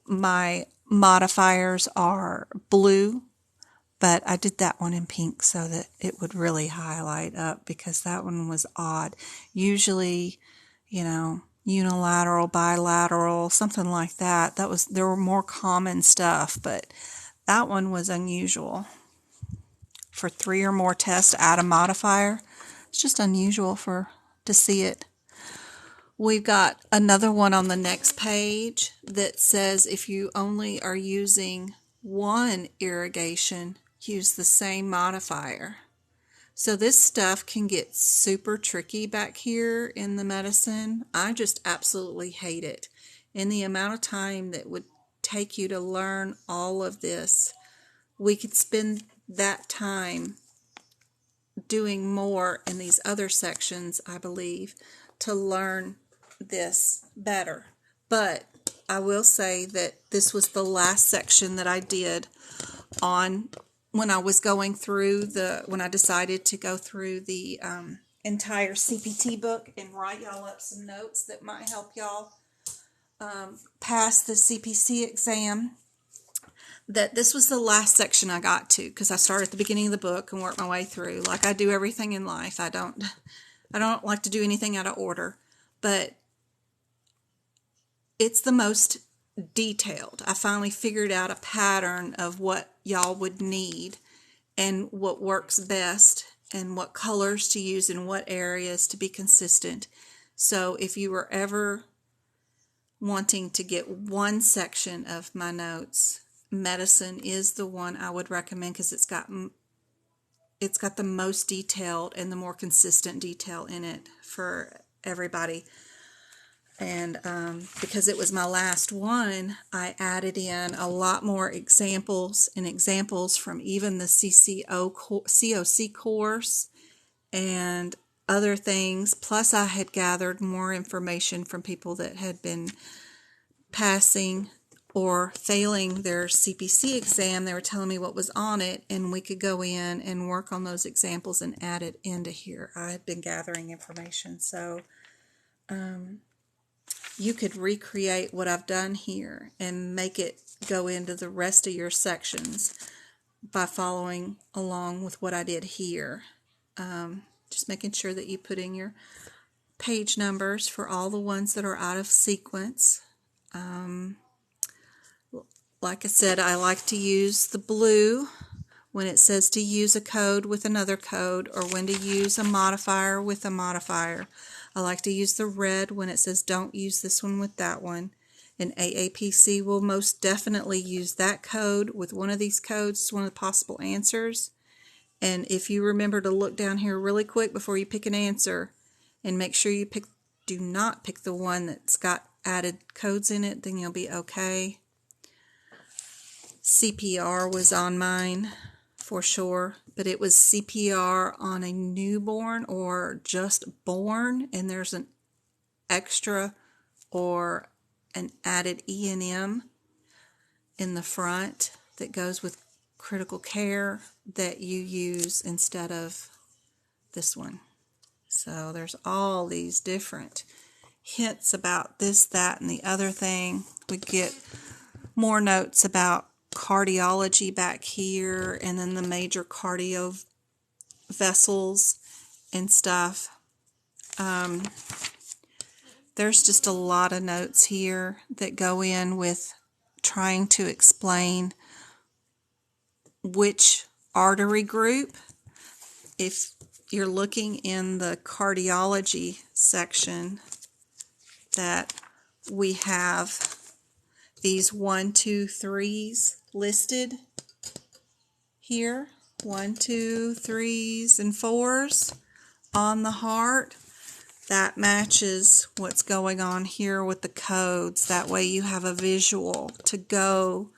my modifiers are blue, but I did that one in pink so that it would really highlight up, because that one was odd. Usually, unilateral, bilateral, something like that. There were more common stuff, but that one was unusual. For 3 or more tests, add a modifier. It's just unusual to see it. We've got another one on the next page that says if you only are using one irrigation, use the same modifier. So this stuff can get super tricky back here in the medicine. I just absolutely hate it. And the amount of time that would take you to learn all of this, we could spend that time doing more in these other sections, I believe, to learn this better. But I will say that this was the last section that I did on when I was going through when I decided to go through the entire CPT book and write y'all up some notes that might help y'all pass the CPC exam. That this was the last section I got to, because I started at the beginning of the book and worked my way through like I do everything in life. I don't like to do anything out of order, but it's the most detailed. I finally figured out a pattern of what y'all would need and what works best and what colors to use in what areas to be consistent. So if you were ever wanting to get one section of my notes, medicine is the one I would recommend, because it's got the most detailed and the more consistent detail in it for everybody. And because it was my last one, I added in a lot more examples from even the COC course and other things. Plus, I had gathered more information from people that had been passing or failing their CPC exam. They were telling me what was on it, and we could go in and work on those examples and add it into here. I had been gathering information, so you could recreate what I've done here and make it go into the rest of your sections by following along with what I did here. Just making sure that you put in your page numbers for all the ones that are out of sequence. Like I said, I like to use the blue when it says to use a code with another code, or when to use a modifier with a modifier. I like to use the red when it says don't use this one with that one. And AAPC will most definitely use that code with one of these codes. It's one of the possible answers. And if you remember to look down here really quick before you pick an answer, and make sure you do not pick the one that's got added codes in it, then you'll be okay. CPR was on mine for sure, but it was CPR on a newborn or just born, and there's an extra or an added E&M in the front that goes with critical care that you use instead of this one. So there's all these different hints about this, that, and the other thing. We get more notes about cardiology back here, and then the major cardio vessels and stuff. There's just a lot of notes here that go in with trying to explain which artery group. If you're looking in the cardiology section, that we have these 1, 2, 3s listed here. 1, 2, 3s, and 4s on the heart. That matches what's going on here with the codes. That way you have a visual to go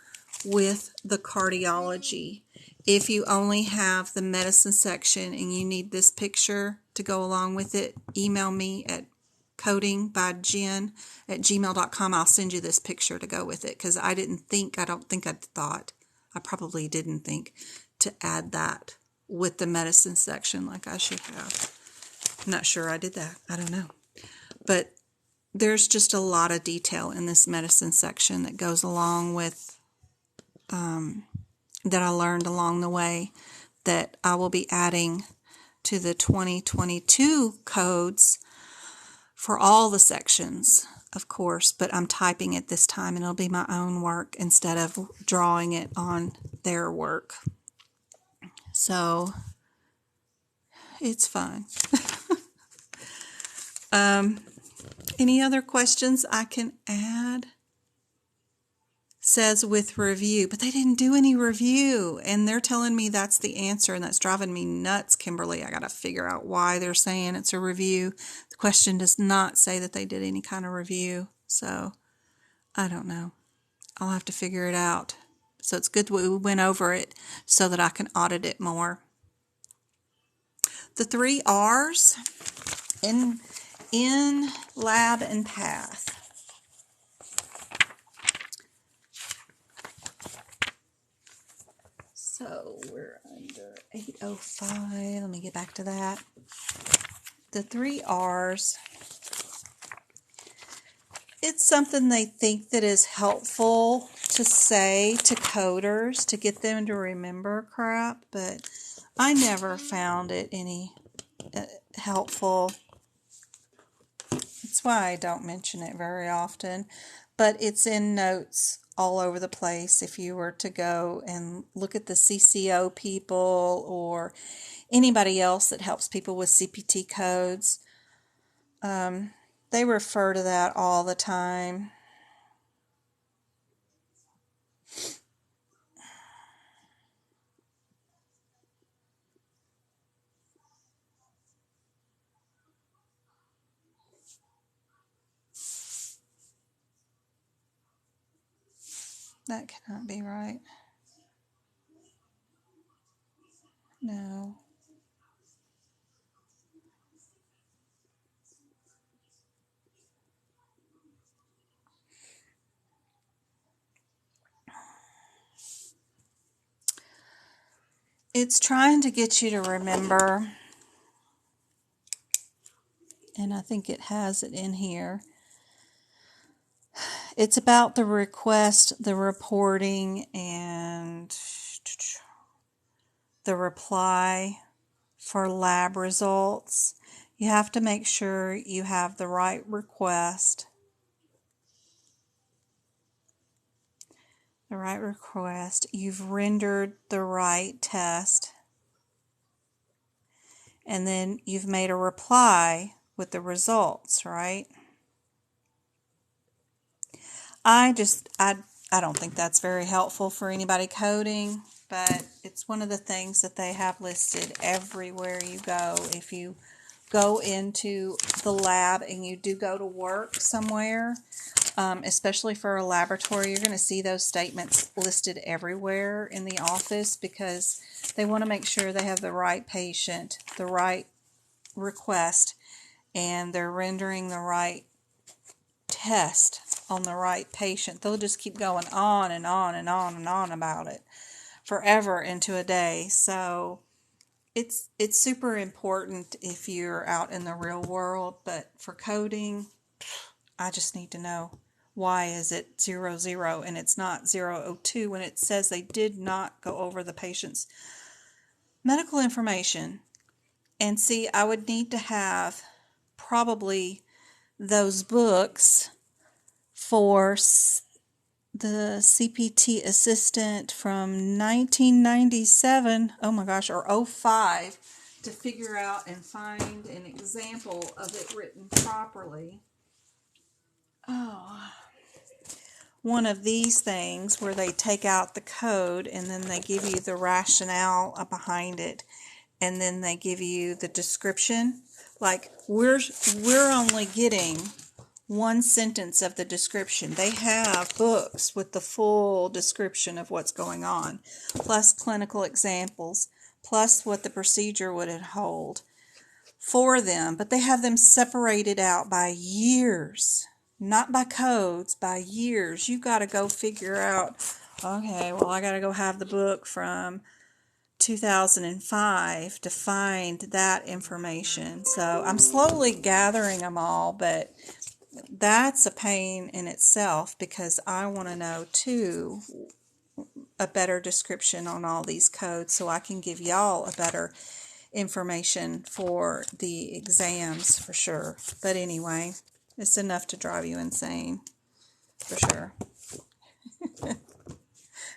with the cardiology. If you only have the medicine section and you need this picture to go along with it, email me at codingbyjen@gmail.com. I'll send you this picture to go with it, because I probably didn't think to add that with the medicine section like I should have. I'm not sure I did that. I don't know. But there's just a lot of detail in this medicine section that goes along with that I learned along the way, that I will be adding to the 2022 codes for all the sections, of course, but I'm typing it this time, and it'll be my own work instead of drawing it on their work. So it's fun. Any other questions I can add? Says with review, but they didn't do any review, and they're telling me that's the answer, and that's driving me nuts, Kimberly. I got to figure out why they're saying it's a review. The question does not say that they did any kind of review, so I don't know. I'll have to figure it out. So it's good we went over it so that I can audit it more. The 3 R's in lab and path. So we're under 805. Let me get back to that. The 3 R's. It's something they think that is helpful to say to coders to get them to remember crap, but I never found it any helpful. That's why I don't mention it very often, but it's in notes all over the place. If you were to go and look at the CCO people or anybody else that helps people with CPT codes, they refer to that all the time. That cannot be right. No. It's trying to get you to remember, and I think it has it in here. It's about the request, the reporting, and the reply for lab results. You have to make sure you have the right request. You've rendered the right test, and then you've made a reply with the results, right? I don't think that's very helpful for anybody coding, but it's one of the things that they have listed everywhere you go. If you go into the lab and you do go to work somewhere, especially for a laboratory, you're going to see those statements listed everywhere in the office because they want to make sure they have the right patient, the right request, and they're rendering the right test on the right patient. They'll just keep going on and on and on and on about it forever into a day. So it's super important if you're out in the real world, but for coding, I just need to know why is it 00 and it's not 002 when it says they did not go over the patient's medical information. And see, I would need to have probably those books for the CPT assistant from 1997, oh my gosh, or 05, to figure out and find an example of it written properly. Oh, one of these things where they take out the code and then they give you the rationale behind it, and then they give you the description. Like we're only getting one sentence of the description. They have books with the full description of what's going on, plus clinical examples, plus what the procedure would hold for them. But they have them separated out by years, not by codes, by years. You got to go figure out, okay, well, I got to go have the book from 2005 to find that information. So I'm slowly gathering them all, but that's a pain in itself because I want to know too a better description on all these codes so I can give y'all a better information for the exams for sure. But anyway, it's enough to drive you insane for sure.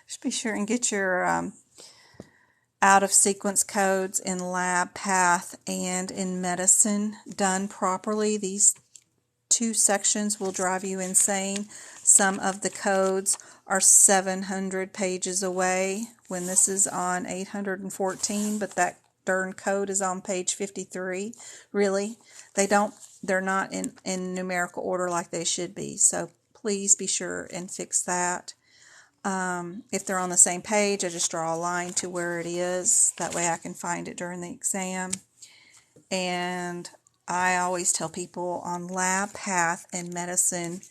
Just be sure and get your out of sequence codes in lab, path, and in medicine done properly. These 2 sections will drive you insane. Some of the codes are 700 pages away when this is on 814, but that darn code is on page 53. Really, they're not in numerical order like they should be. So please be sure and fix that. If they're on the same page, I just draw a line to where it is. That way I can find it during the exam. And I always tell people on lab, path, and medicine,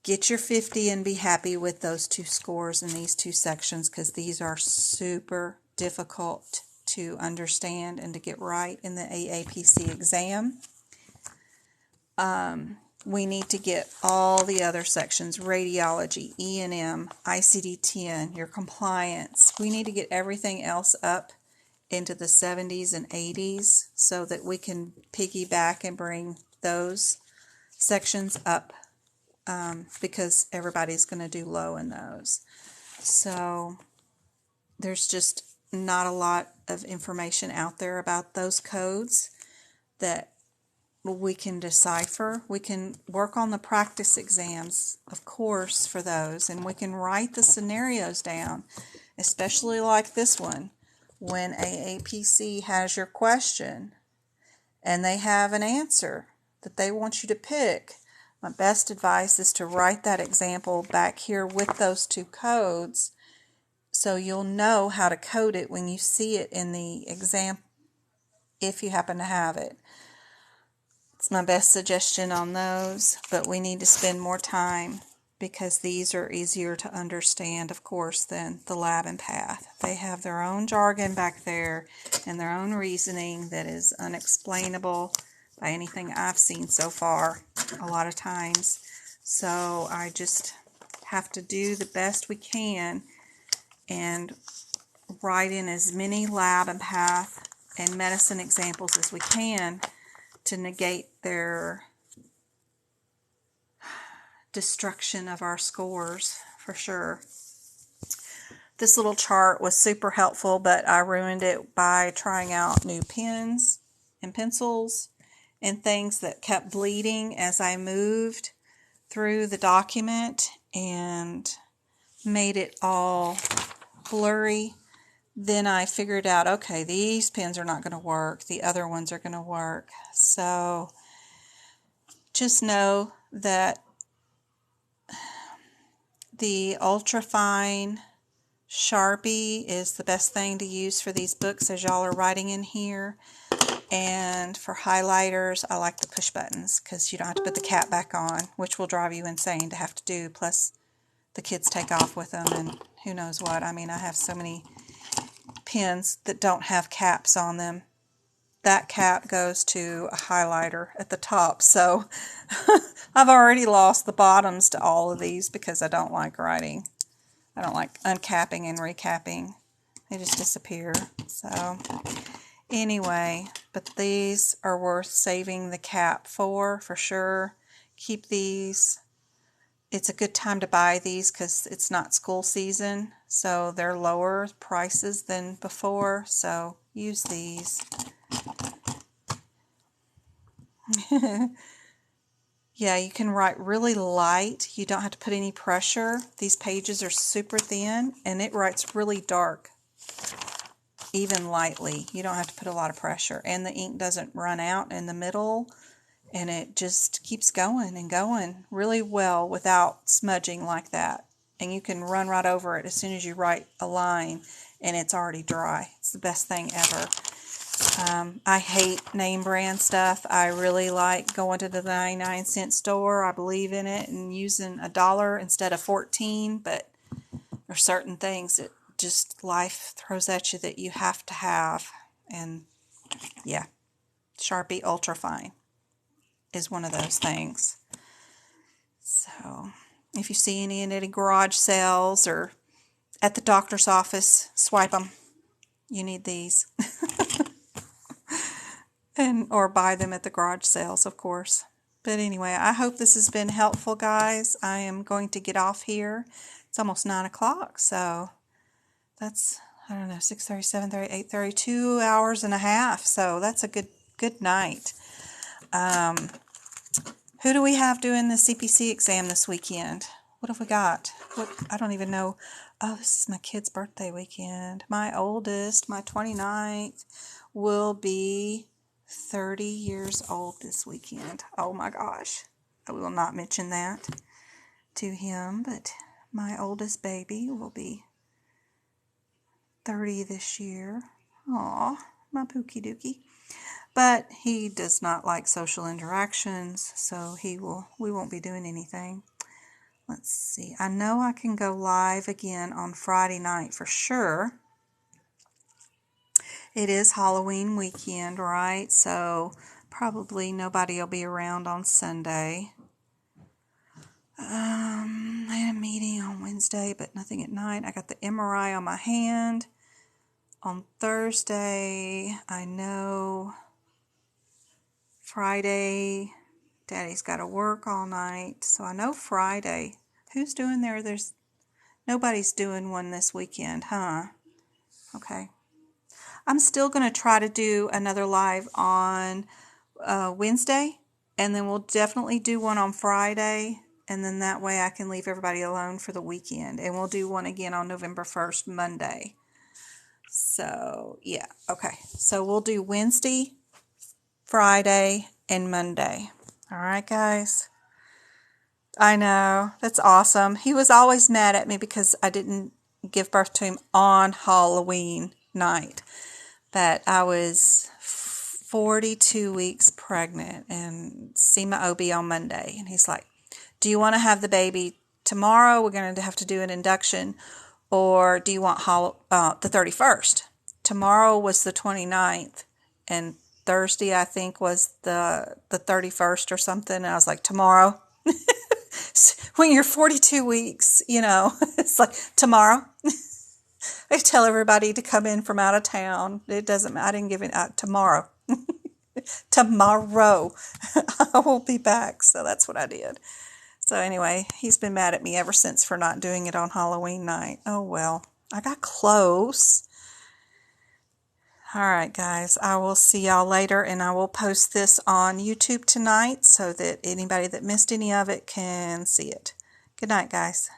get your 50 and be happy with those 2 scores in these 2 sections, because these are super difficult to understand and to get right in the AAPC exam. We need to get all the other sections, radiology, E&M, ICD-10, your compliance. We need to get everything else up into the 70s and 80s so that we can piggyback and bring those sections up, because everybody's going to do low in those. So there's just not a lot of information out there about those codes that we can decipher. We can work on the practice exams, of course, for those, and we can write the scenarios down, especially like this one. When AAPC has your question and they have an answer that they want you to pick, my best advice is to write that example back here with those 2 codes so you'll know how to code it when you see it in the exam, if you happen to have it. It's my best suggestion on those, but we need to spend more time because these are easier to understand, of course, than the lab and path. They have their own jargon back there and their own reasoning that is unexplainable by anything I've seen so far a lot of times. So I just have to do the best we can and write in as many lab and path and medicine examples as we can to negate their destruction of our scores, for sure. This little chart was super helpful, but I ruined it by trying out new pens and pencils and things that kept bleeding as I moved through the document and made it all blurry. Then I figured out, okay, these pens are not going to work. The other ones are going to work. So just know that the ultrafine Sharpie is the best thing to use for these books as y'all are writing in here. And for highlighters, I like the push buttons because you don't have to put the cap back on, which will drive you insane to have to do. Plus, the kids take off with them and who knows what. I mean, I have so many pens that don't have caps on them. That cap goes to a highlighter at the top. So I've already lost the bottoms to all of these because I don't like writing. I don't like uncapping and recapping. They just disappear. So anyway, but these are worth saving the cap for sure. Keep these. It's a good time to buy these because it's not school season. So they're lower prices than before. So use these. Yeah, you can write really light. You don't have to put any pressure. These pages are super thin and it writes really dark, even lightly. You don't have to put a lot of pressure. And the ink doesn't run out in the middle and it just keeps going and going really well without smudging like that. And you can run right over it as soon as you write a line and it's already dry. It's the best thing ever. I hate name brand stuff. I really like going to the 99-cent store. I believe in it and using $1 instead of 14, but there's certain things that just life throws at you that you have to have. And yeah, Sharpie Ultrafine is one of those things. So if you see any in any garage sales or at the doctor's office, swipe them. You need these. Or buy them at the garage sales, of course. But anyway, I hope this has been helpful, guys. I am going to get off here. It's almost 9 o'clock, so that's, I don't know, 6:30, 7:30, 8:30, 2 hours and a half. So that's a good night. Who do we have doing the CPC exam this weekend? What have we got? What? I don't even know. Oh, this is my kid's birthday weekend. My oldest, my 29th, will be 30 years old this weekend. Oh my gosh. I will not mention that to him, but my oldest baby will be 30 this year. Aw, my pookie dookie. But he does not like social interactions, so we won't be doing anything. Let's see. I know I can go live again on Friday night for sure. It is Halloween weekend, right? So probably nobody will be around on Sunday. I had a meeting on Wednesday, but nothing at night. I got the MRI on my hand. On Thursday, I know. Friday, Daddy's got to work all night, so I know Friday. Who's doing there? Nobody's doing one this weekend, huh? Okay. I'm still going to try to do another live on Wednesday, and then we'll definitely do one on Friday, and then that way I can leave everybody alone for the weekend, and we'll do one again on November 1st, Monday. So, yeah, okay. So we'll do Wednesday, Friday, and Monday. All right, guys. I know. That's awesome. He was always mad at me because I didn't give birth to him on Halloween night. But I was 42 weeks pregnant and see my OB on Monday. And he's like, do you want to have the baby tomorrow? We're going to have to do an induction. Or do you want the 31st? Tomorrow was the 29th. And Thursday, I think, was the 31st or something. And I was like, tomorrow? When you're 42 weeks, it's like, tomorrow? I tell everybody to come in from out of town. It doesn't matter. I didn't give it out tomorrow. Tomorrow. I will be back. So that's what I did. So anyway, he's been mad at me ever since for not doing it on Halloween night. Oh, well. I got close. All right, guys. I will see y'all later, and I will post this on YouTube tonight so that anybody that missed any of it can see it. Good night, guys.